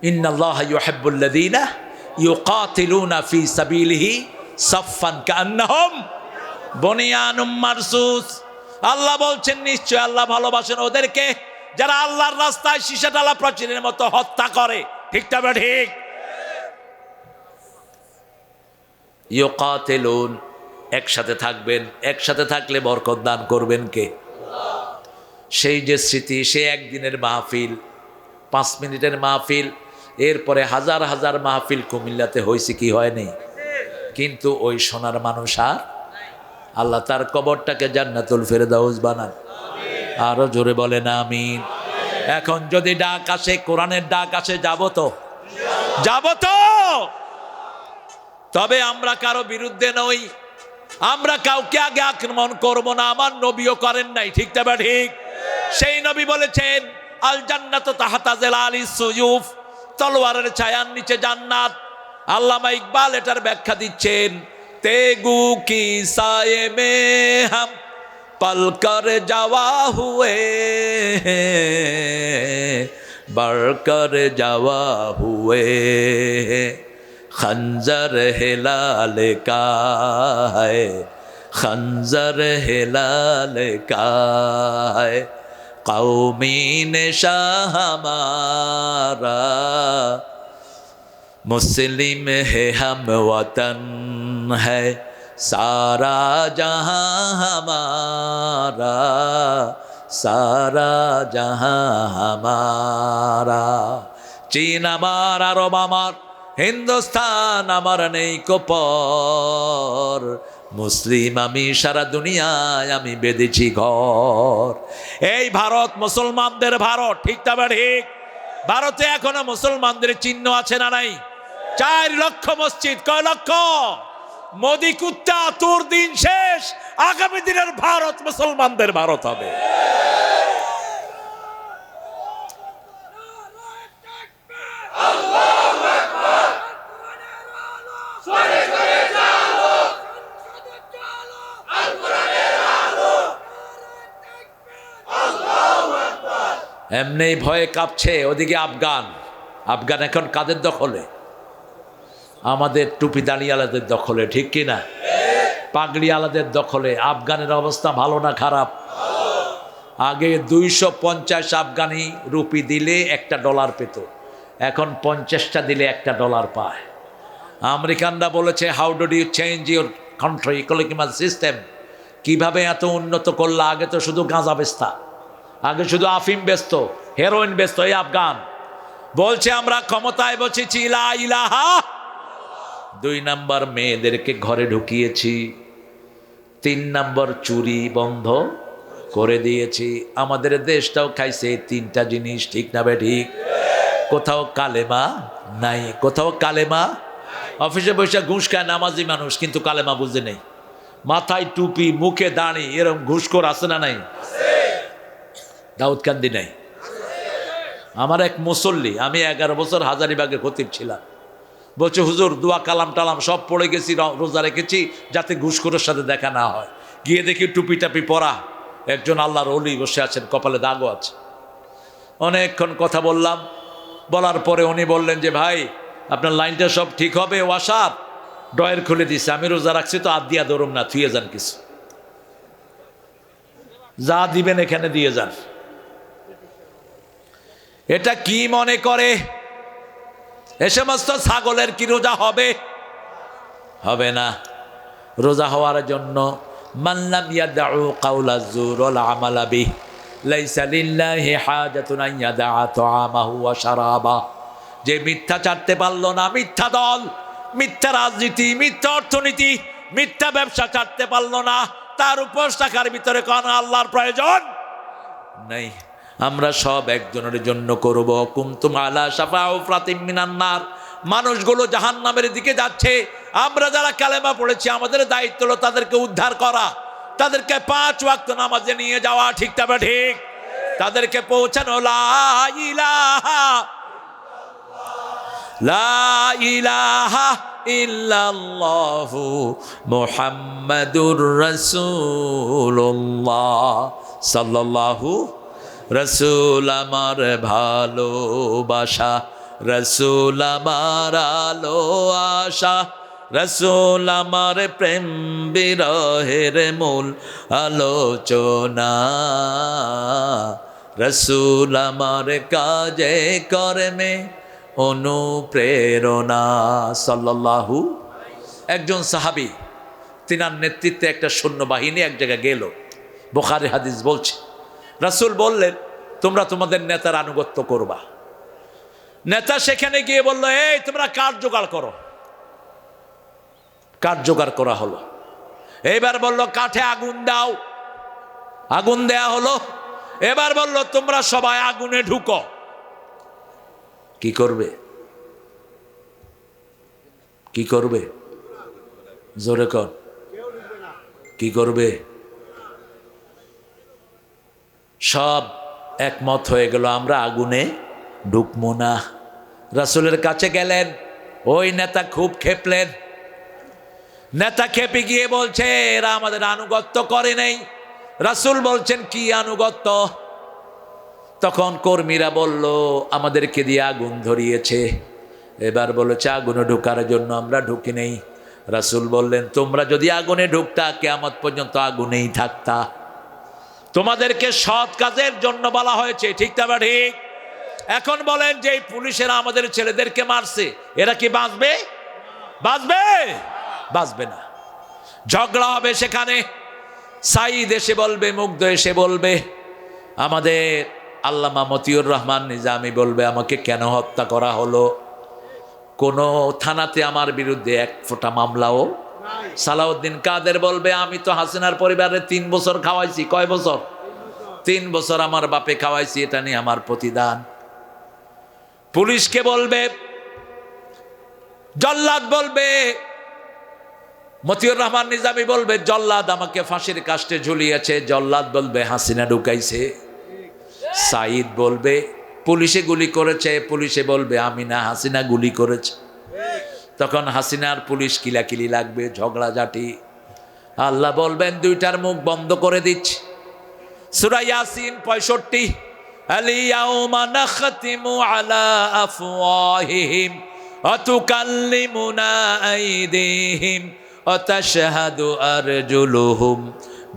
ইন্নাল্লাহা ইউহিব্বুল্লাযীনা ইউকাতিলুনা ফি সাবিলিহি সাফফান কাআন্নাহুম বুনিয়ানুম মারসুস। আল্লাহ বলছেন নিশ্চয় আল্লাহ ভালোবাসেন ওদেরকে যারা আল্লাহর রাস্তায় সীসাডালা প্রাচীরের মতো হত্যা করে। ঠিক তবে ঠিক। ইউকাতিলুন, একসাথে থাকবেন, একসাথে থাকলে বরকত দান করবেন কে? সেই যে স্মৃতি, সে একদিনের মাহফিল, 5 মিনিটের মাহফিল, এরপরে হাজার হাজার মাহফিল কুমিল্লাতে হয়েছে কি হয়নি? কিন্তু ওই সোনার মানুষ আর আল্লাহ তার কবরটাকে জান্নাতুল ফেরদাউস বানান। আরো জোরে বলেন আমিন। এখন যদি ডাক আসে, কোরআনের ডাক আসে, যাব তো? তবে আমরা কারো বিরুদ্ধে নই, আমরা কাউকে আগে আক্রমণ করব না। আমার নবীও করেন নাই। ঠিক তবে ঠিক। সেই নবী বলেছেন আল জান্নাতু তাহতা জিলালিস সুয়ুফ, তলোয়ারের ছায়ার নিচে জান্নাত। আল্লামা ইকবাল এটার ব্যাখ্যা দিচ্ছেন, তেগু কি সায়ে মে হাম পল কর যাওয়া হুয়ে, বরকর যাওয়া হুয়ে, खंजर हिलाल का है, खंजर हिलाल का है, कौमी निशान हमारा, मुस्लिम है हम वतन है, सारा जहां हमारा, सारा जहां हमारा। चीन আমার, আরব আমার, হিন্দুস্তান আমার নেই কোপর, মুসলিম আমি সারা দুনিয়ায় আমি বেঁধেছি ঘর। এই ভারত মুসলমানদের ভারত। ঠিক তবে ঠিক। ভারতে এখনো মুসলমানদের চিহ্ন আছে না নাই? 4 লক্ষ মসজিদ। কয় লক্ষ? মোদি কুত্তা, তোর দিন শেষ। আগামী দিনের ভারত মুসলমানদের ভারত হবে। এমনি ভয়ে কাঁপছে ওদিকে আফগান। আফগান এখন কাদের দখলে? আমাদের টুপি দাঁড়িয়ালাদের দখলে। ঠিক কিনা? পাগড়িওয়ালাদের দখলে। আফগানের অবস্থা ভালো না খারাপ? আগে 250 আফগানি রুপি দিলে $1 পেত, এখন 50টা দিলে $1 পায়। আমেরিকানরা বলেছে how do you change your country economic system, কিভাবে এত উন্নত করলা? আগে তো শুধু গাঁজা বেচতা, আগে শুধু আফিম বেচত, হেরোইন বেচত। এই আফগান বলছে আমরা ক্ষমতায় বসেছি, লা ইলাহা। 2 নাম্বার মেয়েদেরকে ঘরে ঢুকিয়েছি, 3 নাম্বার চুরি বন্ধ করে দিয়েছি। আমাদের দেশটাও খাইছে 3টা জিনিস। ঠিক না বে ঠিক? কোথাও কালেমা নাই, কোথাও কালেমা। অফিসে বসে ঘুষ খায় নামাজি মানুষ, কিন্তু কালেমা বুঝে নেই। মাথায় টুপি, মুখে দাঁড়ি, এরকম ঘুষখোর আছে না নাই? দাউদকান্দি নাই। আমার এক মুসল্লি, আমি 11 বছর হাজারিবাগে খতিব ছিলাম, বলছে হুজুর দোয়া কালাম টালাম সব পড়ে গেছি, রোজা রেখেছি যাতে ঘুষখোরের সাথে দেখা না হয়। গিয়ে দেখি টুপি টাপি পরা একজন আল্লাহর ওলি বসে আছেন, কপালে দাগও আছে। অনেকক্ষণ কথা বললাম, বলার পরে উনি বললেন যে ভাই আপনার লাইনটা সব ঠিক হবে, ওয়াসার ড্রয়ার খুলে দিছে, আমি রোজা রাখছি তো আর দিয়া ধরুম না, থুয়ে যান, কিছু যা দিবেন এখানে দিয়ে যান। এটা কি মনে করে এ সমস্ত ছাগলের কি রোজা হবে? হবে না। রোজা হওয়ার জন্য মাল্লাম ইয়াদউ কাউলা যুর ওয়াল আমালা বিহি লাইসা লিল্লাহি হাজাতুন আন ইয়াদা তাআমাহু ওয়া শারাবা। যে মিথ্যা ছাড়তে পারলো না, মিথ্যা দল, মিথ্যা রাজনীতি, মিথ্যা অর্থনীতি, মিথ্যা ব্যবসা ছাড়তে পারলো না, তার উপোস থাকার ভিতরে কোন আল্লাহর প্রয়োজন নেই। আমরা সব একজনের জন্য করব। কুনতুম আলা শাফা উফরাতিম মিনান নার। মানুষগুলো জাহান্নামের দিকে যাচ্ছে, আমরা যারা কালেমা পড়েছি আমাদের দায়িত্ব হলো তাদেরকে উদ্ধার করা, তাদেরকে 5 ওয়াক্ত নামাজে নিয়ে যাওয়া। ঠিক তবে ঠিক। তাদেরকে পৌঁছানো লা ইলাহা লা ইলাহা ইল্লাল্লাহু মুহাম্মাদুর রাসূলুল্লাহ সাল্লাল্লাহু। রসুল আমার ভালোবাসা, রসুল আমার আলো আশা, রসুল আমার প্রেম বিরহের মূল আলোচনা, রসুল আমার কাজে কর্মে অনুপ্রেরণা। সাল্লাল্লাহু। একজন সাহাবী, তিনার নেতৃত্বে একটা সৈন্যবাহিনী এক জায়গায় গেল, বুখারী হাদিস বলছে। রাসূল বললেন, তোমরা তোমাদের নেতার আনুগত্য করবা। নেতা সেখানে গিয়ে বলল, এই তোমরা কাঠ জোগাড় করো। কাঠ জোগাড় করা হলো। এবার বলল, কাঠে আগুন দাও। আগুন দেয়া হলো। এবার বলল, তোমরা সবাই আগুনে ঢুকো। কি করবে? কি করবে? জোরে কর। কি করবে? সব একমত হয়ে গেল, আমরা আগুনে ঢুকবো না। রাসূলের কাছে গেলেন, ওই নেতা খুব খেপলেন। নেতা খেপে গিয়ে বলছে, এরা আমাদের আনুগত্য করে নেই। রাসূল বলছেন, কি আনুগত্য? তখন কর্মীরা বলল, আমাদেরকে দিয়ে আগুন ধরিয়েছে। এবার বলেছে, আগুনে ঢোকার জন্য আমরা ঢুকি নেই। রাসূল বললেন, তোমরা যদি আগুনে ঢুকতা, কিয়ামত পর্যন্ত আগুনেই থাকতা। তোমাদেরকে সৎ কাজের জন্য বলা হয়েছে, ঠিক না ঠিক? এখন বলেন যে এই পুলিশেরা আমাদের ছেলেদেরকে মারছে, এরা কি বাঁচবে? বাঁচবে? বাঁচবে না। ঝগড়া হবে সেখানে। সাঈদ এসে বলবে, মুগ্ধ এসে বলবে, আমাদের আল্লামা মতিউর রহমান নিজামী বলবে, আমাকে কেন হত্যা করা হলো? কোনো থানাতে আমার বিরুদ্ধে এক ফোঁটা মামলাও। সালাউদ্দিন কাদের বলবে, আমি তো হাসিনার পরিবারে 3 বছর খাওয়াইছি। কয় বছর? 3 বছর আমার বাপে খাওয়াইছি, এটা নিয়ে আমার প্রতিদান। পুলিশকে বলবে, জল্লাদ বলবে, মতিউর রহমান নিজামী বলবে, জল্লাদ আমাকে ফাঁসির কাস্টে ঝুলিয়েছে। জল্লাদ বলবে, হাসিনা ঢুকাইছে। সাঈদ বলবে, পুলিশে গুলি করেছে। পুলিশে বলবে, আমি না, হাসিনা গুলি করেছে। তখন হাসিনার পুলিশ কিলাকিলি লাগবে, ঝগড়াঝাটি। আল্লাহ বলবেন, দুইটার মুখ বন্ধ করে দিচ্ছি। সূরা ইয়াসিন 65, আল-ইয়াউমা নাখতিমু আলা আফওয়াহিহিম ওয়া তুকাল্লিমুনা আইদিহিম ওয়া তাশহাদু আরজুলুহুম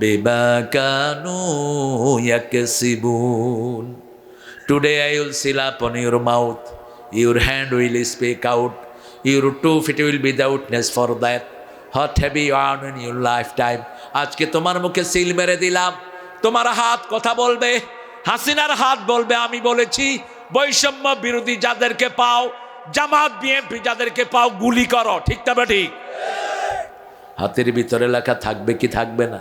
বিমা Kanu ইয়াকসিবুন। Today I will seal upon your mouth, your hand will speak out, your 2 feet will be the witness for that. What have you done in your lifetime? আজকে তোমার মুখে সিল মেরে দিলাম। তোমার হাত কথা বলবে। হাসিনার হাত বলবে, আমি বলেছি বৈষম্য বিরোধী যাদেরকে পাও, জামাত বিএনপি যাদেরকে পাও, গুলি করো। ঠিক না ঠিক? হাতের ভিতরে লেখা থাকবে কি থাকবে না?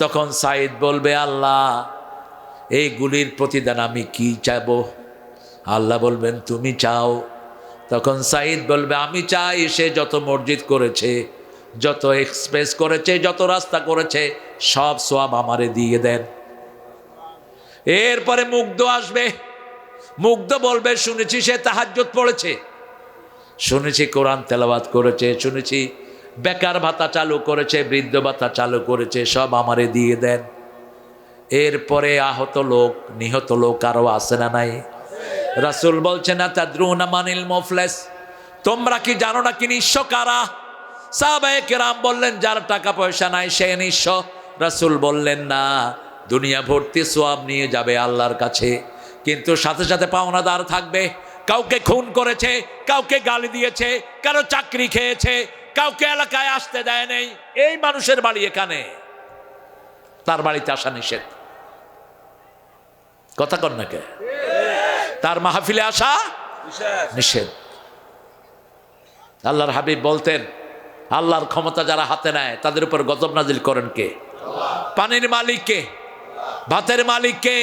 তখন সাঈদ বলবে, আল্লাহ, এই গুলির প্রতিদান আমি কি চাইবো? আল্লাহ বলবেন, তুমি চাও। তখন সাঈদ বলবে, আমি চাই সে যত মসজিদ করেছে, যত এক্সপ্রেস করেছে, যত রাস্তা করেছে, সব সওয়াব আমারে দিয়ে দেন। এরপরে মুগ্ধ আসবে। মুগ্ধ বলবে, শুনেছি সে তাহাজ্জুদ পড়েছে, শুনেছি কোরআন তেলাওয়াত করেছে, শুনেছি বেকার ভাতা চালু করেছে, বৃদ্ধ ভাতা চালু করেছে, সব আমারে দিয়ে দেন। এরপরে আহত লোক, নিহত লোক আরো আছে না নাই? রাসূল বলছেন, না তাদরুনা মানিল মুফলিস, তোমরা কি জানো না কি নিঃস্ব কারা? সাহাবায়ে কেরাম বললেন, যার টাকা পয়সা নাই সে নিঃস্ব। রাসূল বললেন, না, দুনিয়া ভর্তি সওয়াব নিয়ে যাবে আল্লাহর কাছে, কিন্তু সাথে সাথে পাওনাদার থাকবে। কাউকে খুন করেছে, কাউকে গালি দিয়েছে, কারো চাকরি খেয়েছে, কাউকে এলাকায় আসতে দেয় নেই। এই মানুষের বাড়ি এখানে, তার বাড়িতে আসা নিষেধ। কথা কর না কে? তার মাহফিলে আসা নিষেধ। আল্লাহর হাবিব বলতেন, আল্লাহর ক্ষমতা যারা হাতে নেয় তাদের উপর গজব নাজিল করেন কে? পানির মালিক কে? ভাতের মালিক কে?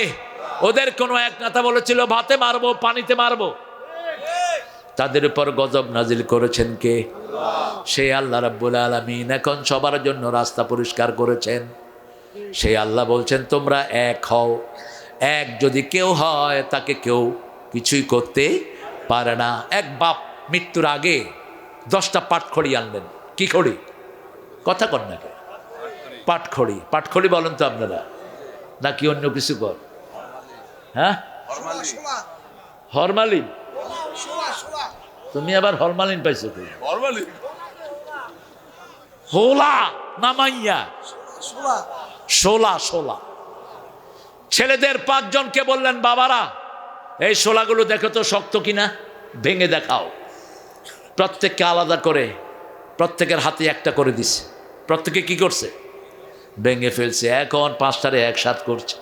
ওদের কোনো এক নেতা বলেছিল, ভাতে মারবো, পানিতে মারবো। তাদের উপর গজব নাজিল করেছেন কে? সেই আল্লাহ রাব্বুল আলামিন এখন সবার জন্য রাস্তা পরিষ্কার করেছেন। সেই আল্লাহ বলছেন, তোমরা এক হও। এক যদি কেউ হয়, তাকে কেউ কিছুই করতে পারে না। এক বাপ মৃত্যুর আগে 10টা পাটখড়ি আনলেন। কি খড়ি? কথা কর না কে? পাটখড়ি। পাটখড়ি বলেন তো আপনারা, নাকি অন্য কিছু কর? হ্যাঁ, শোলা হরমালিন। শোলা শোলা তুমি আবার হরমালিন পাইছো কি? নরমালি হোলা নামাইয়া শোলা শোলা শোলা। ছেলেদের 5 জনকে বললেন, বাবারা এই শোলাগুলো দেখো তো শক্ত কিনা, ভেঙে দেখাও। প্রত্যেককে আলাদা করে প্রত্যেকের হাতে একটা করে দিছে। প্রত্যেকে কি করছে? ভেঙে ফেলছে। এখন 5টারে একসাথ করছে।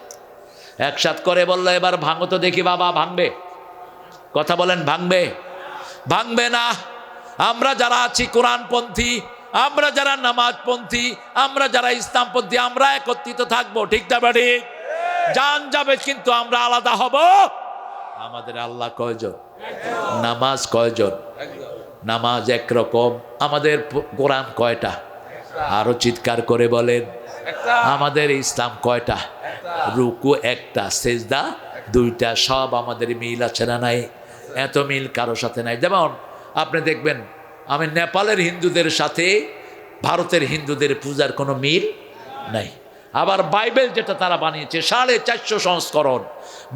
একসাথ করে বললো, এবার ভাঙো তো দেখি। বাবা ভাঙবে? কথা বলেন, ভাঙবে? ভাঙবে না। আমরা যারা আছি কোরআনপন্থী, আমরা যারা নামাজপন্থী, আমরা যারা ইসলামপন্থী, আমরা একত্রিত থাকবো। ঠিক না বাড়ি? জান যাবে কিন্তু আমরা আলাদা হব। আমাদের আল্লাহ কয়জন? নামাজ কয়জন? নামাজ একরকম। আমাদের কোরআন কয়টা? আরো চিৎকার করে বলেন। আমাদের ইসলাম কয়টা? রুকু একটা, সেজদা 2টা। সব আমাদের মিল আছে না নাই? এত মিল কারো সাথে নাই। যেমন আপনি দেখবেন, আমি নেপালের হিন্দুদের সাথে ভারতের হিন্দুদের পূজার কোনো মিল নাই। আবার বাইবেল যেটা তারা বানিয়েছে 450 সংস্করণ,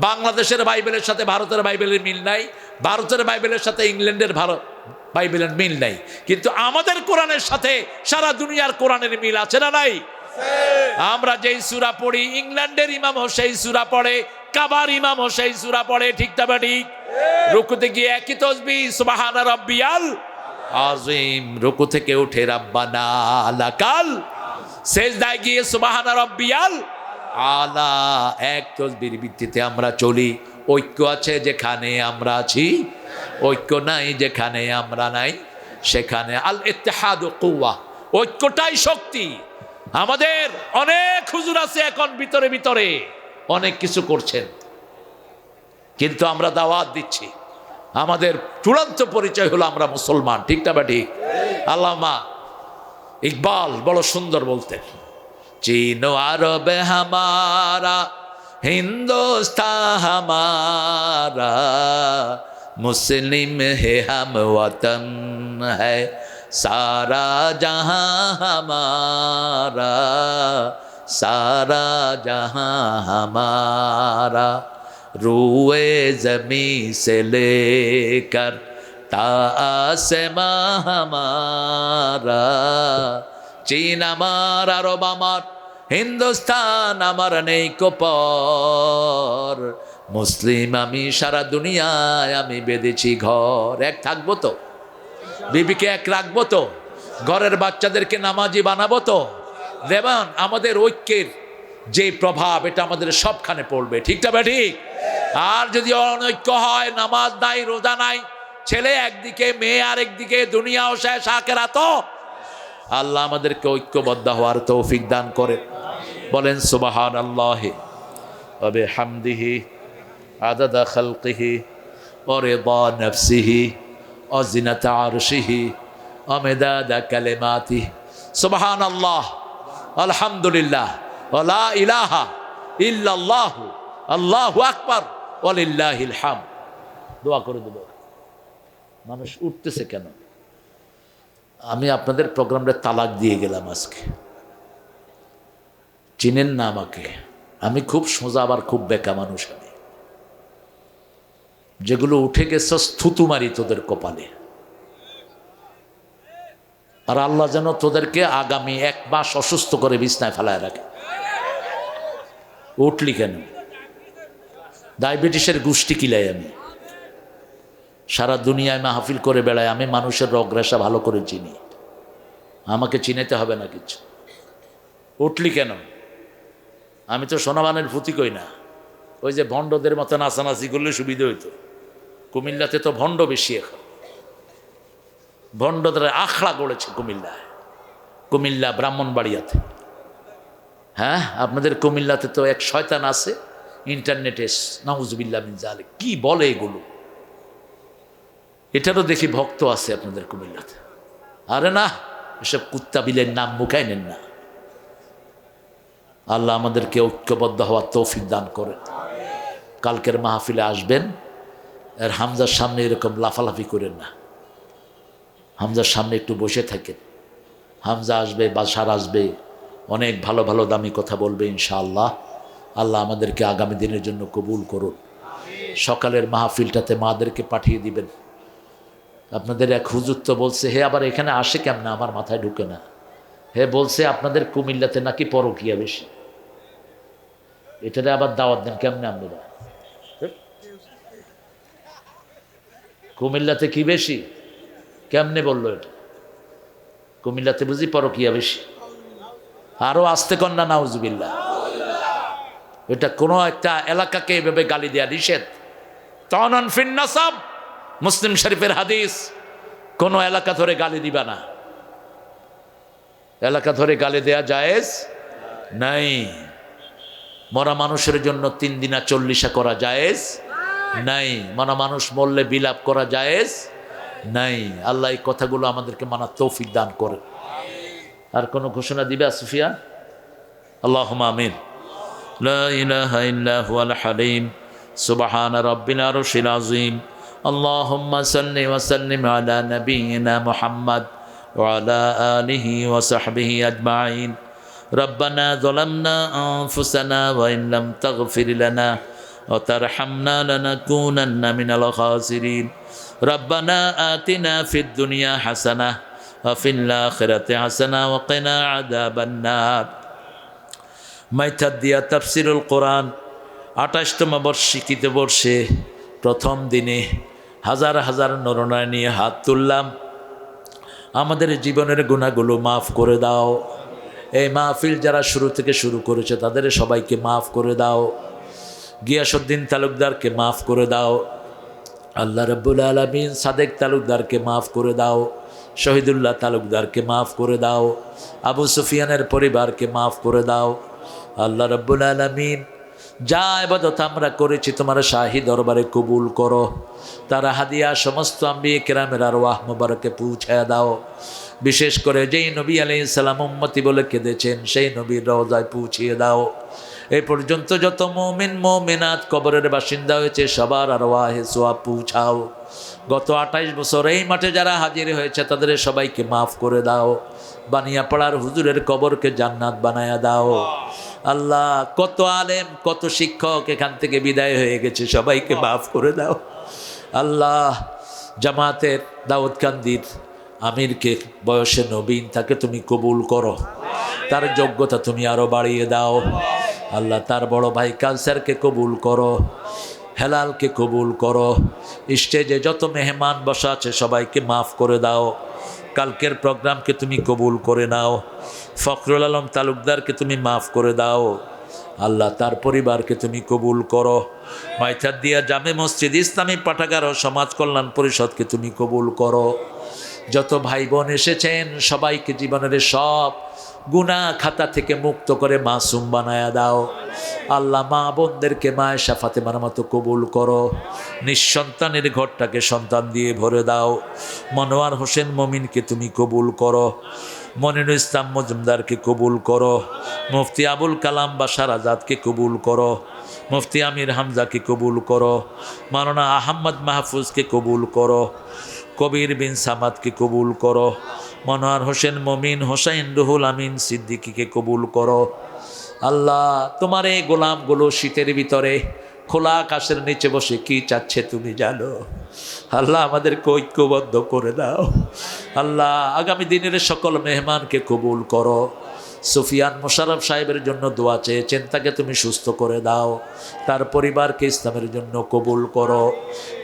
বাংলাদেশের বাইবেলের সাথে ভারতের বাইবেলের মিল নাই, ভারতের বাইবেলের সাথে ইংল্যান্ডের বাইবেলের মিল নাই। কিন্তু আমাদের কোরআনের সাথে সারা দুনিয়ার কোরআনের মিল আছে না নাই? আমরা যেই সূরা পড়ি, ইংল্যান্ডের ইমামও সেই সূরা পড়ে, কাবার ইমামও সেই সূরা পড়ে। ঠিক না ঠিক? রুকুতে গিয়ে একই তাসবিহ সুবহানা রাব্বিয়াল আযীম, রুকু থেকে উঠে রাব্বানা লাকাল, সেজদায় গিয়ে সুবহানা রাব্বিয়াল আলা। এক তাসবিহর ভিত্তিতে আমরা চলি। ঐক্য আছে যেখানে আমরা আছি, ঐক্য নাই যেখানে আমরা নাই। সেখানে আল ইত্তিহাদু কুওয়া, ঐক্যটাই শক্তি। আমাদের অনেক হুজুর আছে এখন ভিতরে ভিতরে অনেক কিছু করছেন, কিন্তু আমরা দাওয়াত দিচ্ছি। আমাদের চূড়ান্ত পরিচয় হলো আমরা মুসলমান। ঠিক না বা ঠিক? আল্লামা ইকবাল বড় সুন্দর বলতেন, চীন আরব হামারা, হিন্দুস্তান হামারা, মুসলিম হে হাম ওয়াতন হ্যায়, সারা জাহাं हमारा, सारा जहां हमारा, रूए जमी से लेकर ता आसमां हमारा। चीन আমার, আরব আমার, হিন্দুস্তান আমার, নেই কোপর। মুসলিম আমি, সারা দুনিয়ায় আমি বেঁধেছি ঘর। এক থাকবো তো? বিবিকে এক রাখবো তো? ঘরের বাচ্চাদেরকে নামাজি বানাবো তো? দেবান আমাদের ঐক্যের যে প্রভাব, এটা আমাদের সবখানে পড়বে। ঠিকটা বা ঠিক? আর যদি অনৈক্য হয়, নামাজ নাই, রোজা নাই, ছেলে একদিকে, মেয়ে আরেকদিকে, দুনিয়াও শেষ, আখিরাতও। আল্লাহ আমাদেরকে ঐক্যবদ্ধ হওয়ার তৌফিক দান করে। বলেন সুবহানাল্লাহি ওয়া বিহামদিহি আদাদা খালকিহি ওয়া রিদা নাফসিহি ওয়া জিনাতা আরশিহি ওয়া মিদাদা কালিমাতিহি। সুবহানাল্লাহ, আলহামদুলিল্লাহ, ওয়া লা ইলাহা ইল্লাল্লাহ, আল্লাহু আকবার, ওয়া লিল্লাহিল হামদ। দোয়া করে দেব। মানুষ উঠতেছে কেন? আমি আপনাদের প্রোগ্রামটা তালাক দিয়ে গেলাম আজকে। চিনেন না আমাকে? আমি খুব সোজা, আবার খুব বেকা মানুষ। আমি যেগুলো উঠে গেছে থুতু মারি তোদের কপালে। আর আল্লাহ যেন তোদেরকে আগামী 1 মাস অসুস্থ করে বিছনায় ফেলায় রাখে। উঠলি কেন? ডায়াবেটিসের গোষ্ঠী কিলাই আমি। সারা দুনিয়ায় মাহফিল করে বেড়ায় আমি, মানুষের রগরেশা ভালো করে চিনি। আমাকে চিনাতে হবে না কিছু। উঠলি কেন? আমি তো সোনাবানের ফুতি কই না। ওই যে ভণ্ডদের মতো নাচানাচি করলে সুবিধা হইতো। কুমিল্লাতে তো ভণ্ড বেশি এখন। ভণ্ডদের আখড়া গড়েছে কুমিল্লায়, কুমিল্লা ব্রাহ্মণবাড়িয়াতে। হ্যাঁ, আপনাদের কুমিল্লাতে তো এক শয়তান আছে ইন্টারনেটে, নাউজুবিল্লাহ মিন যালিক। কি বলে এগুলো? এটারও দেখি ভক্ত আছে আপনাদের কুমিল্লাতে। আরে না, এসব কুত্তা বিলের নাম মুখায় নেন না। আল্লাহ আমাদেরকে ঐক্যবদ্ধ হওয়ার তৌফিক দান করেন। কালকের মাহফিলে আসবেন, আর হামজার সামনে এরকম লাফালাফি করেন না। হামজার সামনে একটু বসে থাকেন। হামজা আসবে, বাসার আসবে, অনেক ভালো ভালো দামি কথা বলবে ইনশাআল্লাহ। আল্লাহ আমাদেরকে আগামী দিনের জন্য কবুল করুন। সকালের মাহফিলটাতে মাদেরকে পাঠিয়ে দিবেন। আপনাদের এক হুজুর তো বলছে, হে আবার এখানে আসে কেমন, আমার মাথায় ঢুকে না। হে বলছে আপনাদের কুমিল্লাতে নাকি পরকিয়া বেশি, এটারে আবার দাওয়াত দেন কেমনে আপনারা? কুমিল্লাতে কি বেশি কেমনে বললো? এটা কুমিল্লাতে বুঝি পরকিয়া বেশি। আরো আসতে কন্যা নাউজুবিল্লাহ। এটা কোনো একটা এলাকাকে এভাবে গালি দেয়া নিষেধ। তানান ফিন নাসাব, মুসলিম শরীফের হাদিস। কোনো এলাকা ধরে গালি দিবা না, এলাকা ধরে গালি দেয়া জায়েজ নাই। মরা মানুষের জন্য 3 দিনা 40 করা জায়েজ নাই। মরা মানুষ মরলে বিলাপ করা জায়েজ নাই। আল্লাহ এই কথাগুলো আমাদেরকে মানার তৌফিক দান করে। আর কোন ঘোষণা দিবে সুফিয়া? আল্লাহুম্মা আমিন। লা ইলাহা ইল্লা হুয়াল হালিম সুবহান রাব্বিল আরশিল আযীম। আল্লাহুম্মা সাল্লি ওয়া সাল্লিম আলা নাবিয়িনা মুহাম্মদ ওয়া আলা আলিহি ওয়া সাহবিহি আজমাইন। রব্বানা যালামনা আনফুসানা ওয়া ইন লাম তাগফির লানা ওয়া তারহামনা লানাকুনান্না মিনাল খাসিরিন। রব্বানা আতিনা ফিদ দুনিয়া হাসানাহ ওয়া ফিল আখিরাতি হাসানাহ ওয়া কিনা আযাবান নার। মাইথাদিয়া তাফসিরুল কোরআন 28তম বার্ষিকীতে বর্ষে প্রথম দিনে হাজার হাজার নরনারী নিয়ে হাত তুললাম। আমাদের জীবনের গুনাহগুলো মাফ করে দাও। এই মাহফিল যারা শুরু থেকে শুরু করেছে তাদের সবাইকে মাফ করে দাও। গিয়াসউদ্দিন তালুকদারকে মাফ করে দাও। আল্লাহ রাব্বুল আলামিন সাদেক তালুকদারকে মাফ করে দাও। শহীদুল্লাহ তালুকদারকে মাফ করে দাও। আবু সুফিয়ানের পরিবারকে মাফ করে দাও। আল্লাহ রাব্বুল আলামিন যা ইবাদত আমরা করেছি তোমার শাহী দরবারে কবুল করো। তারা হাদিয়া সমস্ত আম্বিয়ে কেরামের আরওয়াহ মুবারকে পৌঁছায় দাও। বিশেষ করে যেই নবী আলাইহিস সালাম উম্মতি বলে কেঁদেছেন সেই নবীর রওজায় পৌঁছিয়ে দাও। এই পর্যন্ত যত মুমিন মুমিনাত কবরের বাসিন্দা হয়েছে সবার আরওয়াহে সোয়াব পৌঁছাও। গত 28 বছর এই মাঠে যারা হাজির হয়েছে তাদের সবাইকে মাফ করে দাও। বানিয়াপাড়ার হুজুরের কবরকে জান্নাত বানায়া দাও। আল্লাহ কত আলেম কত শিক্ষক এখান থেকে বিদায় হয়ে গেছে, সবাইকে মাফ করে দাও। আল্লাহ জামাতের দাউদকান্দির আমিরকে বয়সে নবীন, তাকে তুমি কবুল করো, তার যোগ্যতা তুমি আরো বাড়িয়ে দাও। আল্লাহ তার বড় ভাই কালসারকে কবুল করো, হেলালকে কবুল করো। স্টেজে যত মেহমান বসা আছে সবাইকে মাফ করে দাও। কালকের প্রোগ্রামকে তুমি কবুল করে নাও। ফখরুল আলম তালুকদারকে তুমি মাফ করে দাও। আল্লাহ তার পরিবারকে তুমি কবুল করো। মাইথাদিয়া জামে মসজিদ ইসলামী পাঠাগার ও সমাজ কল্যাণ পরিষদকে তুমি কবুল করো। যত ভাই বোন এসেছেন সবাইকে জীবনের সব গুনাহ খাতা থেকে মুক্ত করে মাসুম বানায়া দাও। আল্লাহ মা বোনদেরকে মায়েশা ফাতেমার মতো কবুল করো। নিঃসন্তানের ঘরটাকে সন্তান দিয়ে ভরে দাও। মনোয়ার হোসেন মমিনকে তুমি কবুল করো। মনিরুল ইসলাম মজুমদারকে কবুল করো। মুফতি আবুল কালাম বাশার আজাদকে কবুল করো। মুফতি আমির হামজাকে কবুল করো। মাওলানা আহমদ মাহফুজকে কবুল করো। কবির বিন সামাদকে কবুল করো। মনোয়ার হোসেন মমিন, হোসাইন রুহুল আমিন সিদ্দিকীকে কবুল করো। আল্লাহ তোমার এই গোলামগুলো শীতের ভিতরে খোলা আকাশের নিচে বসে কি চাচ্ছে তুমি জানো। আল্লাহ আমাদেরকে ঐক্যবদ্ধ করে দাও। আল্লাহ আগামী দিনের সকল মেহমানকে কবুল করো। সুফিয়ান মোশাররফ সাহেবের জন্য দোয়া চেয়েছেন, তাকে তুমি সুস্থ করে দাও। তার পরিবারকে ইসলামের জন্য কবুল করো।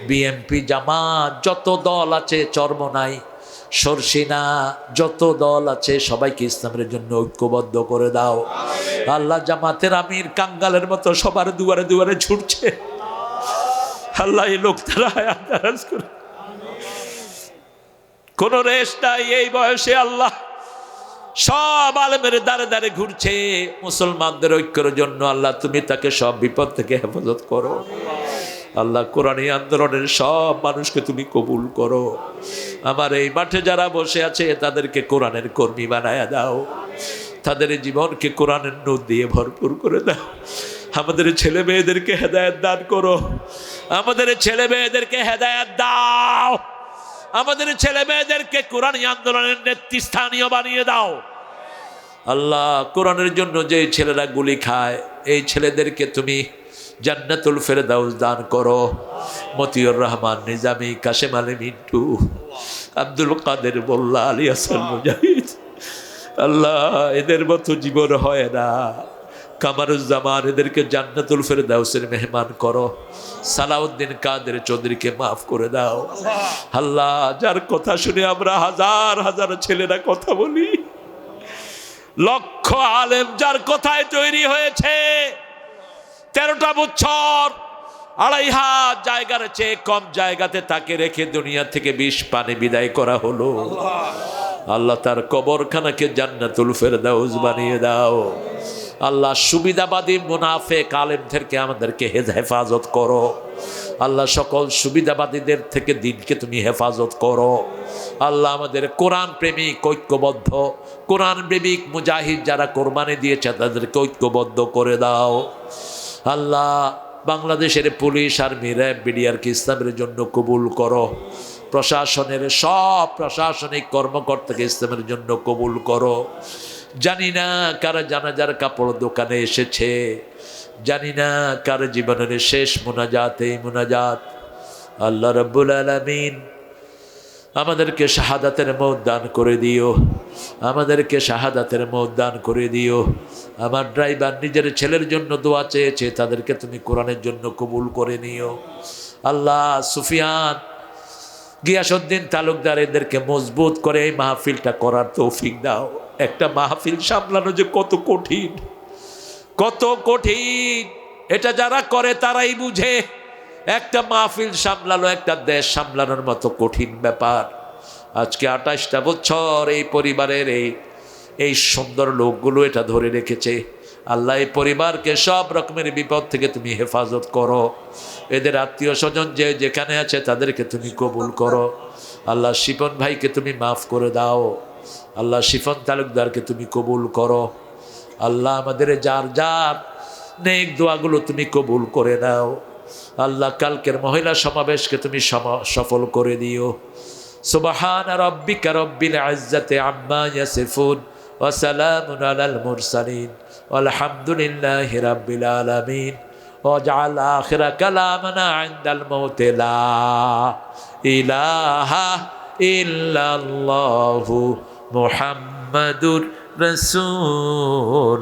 বিএনপি জামাত যত দল আছে, চরমনাই সরসিনা যত দল আছে সবাইকে ইসলামের জন্য ঐক্যবদ্ধ করে দাও। আল্লাহ জামাতের আমির কাঙ্গালের মতো সবার দুয়ারে দুয়ারে ছুটছে। আল্লাহ এই লোক তারা কোন রেশ নাই এই বয়সে। আল্লাহ সব আলেমের দ্বারে দ্বারে ঘুরছে মুসলমানদের ঐক্যের জন্য। আল্লাহ তুমি তাকে সব বিপদ থেকে হেফাজত করো। আল্লাহ কোরআনী আন্দোলনের সব মানুষকে তুমি কবুল করো। আমার এই মাঠে যারা বসে আছে তাদেরকে কোরআনের কর্মী বানায়া দাও। তাদের জীবনকে কোরআনের নূর দিয়ে ভরপুর করে দাও। আমাদের ছেলে মেয়েদেরকে হেদায়েত দান করো। আমাদের ছেলে মেয়েদেরকে হেদায়েত দাও। আমাদের ছেলে মেয়েদেরকে কোরআনী আন্দোলনের নেতৃস্থানীয় বানিয়ে দাও। আল্লাহ কোরআনের জন্য যে ছেলেরা গুলি খায় এই ছেলেদেরকে তুমি জান্নাতুল ফেরদাউস দান করো। মতিউর রহমান নিজামী, কাশেম আলী মিন্টু, আব্দুল কাদের মোল্লা, আলী হাসান মুজাহিদ, আল্লাহ এদের মতো জীবন হয় না। কামারুজ্জামান, এদেরকে জান্নাতুল ফেরদাউসের মেহমান করো। সালাউদ্দিন কাদের চৌধুরীকে মাফ করে দাও। আল্লাহ যার কথা শুনে আমরা হাজার হাজার ছেলেরা কথা বলি, লক্ষ আলেম যার কথায় তৈরি হয়েছে, 13টা বছর 2.5 হাত জায়গার চেয়ে কম জায়গাতে তাকে রেখে দুনিয়া থেকে 20 পানে বিদায় করা হলো। আল্লাহ তার কবরখানাকে জান্নাতুল ফেরদাউস বানিয়ে দাও। আল্লাহ সুবিধাবাদী মুনাফেক আলেমদেরকে আমাদেরকে হেফাজত করো। আল্লাহ সকল সুবিধাবাদীদের থেকে দিনকে তুমি হেফাজত করো। আল্লাহ আমাদের কোরআন প্রেমিক ঐক্যবদ্ধ, কোরআন প্রেমিক মুজাহিদ যারা কোরবানি দিয়েছে তাদেরকে ঐক্যবদ্ধ করে দাও। আল্লাহ বাংলাদেশের পুলিশ, আর্মি, র্যাব, বিডিআরকে ইসলামের জন্য কবুল করো। প্রশাসনের সব প্রশাসনিক কর্মকর্তাকে ইসলামের জন্য কবুল করো। জানি না কারা জানাজার কাপড় দোকানে এসেছে, জানি না কার জীবনের শেষ মুনাজাত এই মুনাজাত। আল্লাহ রাব্বুল আলামিন আমাদেরকে শাহাদাতের মওত দান করে দিও, আমাদেরকে শাহাদাতের মওত দান করে দিও। আমার ড্রাইভার নিজের ছেলের জন্য দোয়া চেয়েছে, তাদেরকে তুমি কোরআনের জন্য কবুল করে নিও। আল্লাহ সুফিয়ান, গিয়াসউদ্দিন তালুকদার, এদেরকে মজবুত করে এই মাহফিলটা করার তৌফিক দাও। একটা মাহফিল সামলানো যে কত কঠিন, কত কঠিন, এটা যারা করে তারাই বুঝে। একটা মাহফিল সামলানো একটা দেশ সামলানোর মতো কঠিন ব্যাপার। আজকে 28টা বছর এই পরিবারের এই সুন্দর লোকগুলো এটা ধরে রেখেছে। আল্লাহ এই পরিবারকে সব রকমের বিপদ থেকে তুমি হেফাজত করো। এদের আত্মীয় স্বজন যে যেখানে আছে তাদেরকে তুমি কবুল করো। আল্লাহ শিপন ভাইকে তুমি মাফ করে দাও। আল্লাহ শিফন তালুকদারকে তুমি কবুল করো। আল্লাহ আমাদের যার যার নেক দোয়াগুলো তুমি কবুল করে নাও। আল্লাহ কালকের মহিলা সমাবেশকে তুমি সফল করে দিও। সুবহান রাব্বিকা রব্বিল ইজ্জাতি আম্মা ইয়াসিফুন ওয়া সালামুন আলাল মুরসালিন ওয়ালহামদুলিল্লাহি রাব্বিল আলামিন। ওয়াজআল আখিরা কালামানা ইনদাল মাউত লা ইলাহা ইল্লাল্লাহু মুহাম্মাদুর রাসূলুল্লাহ।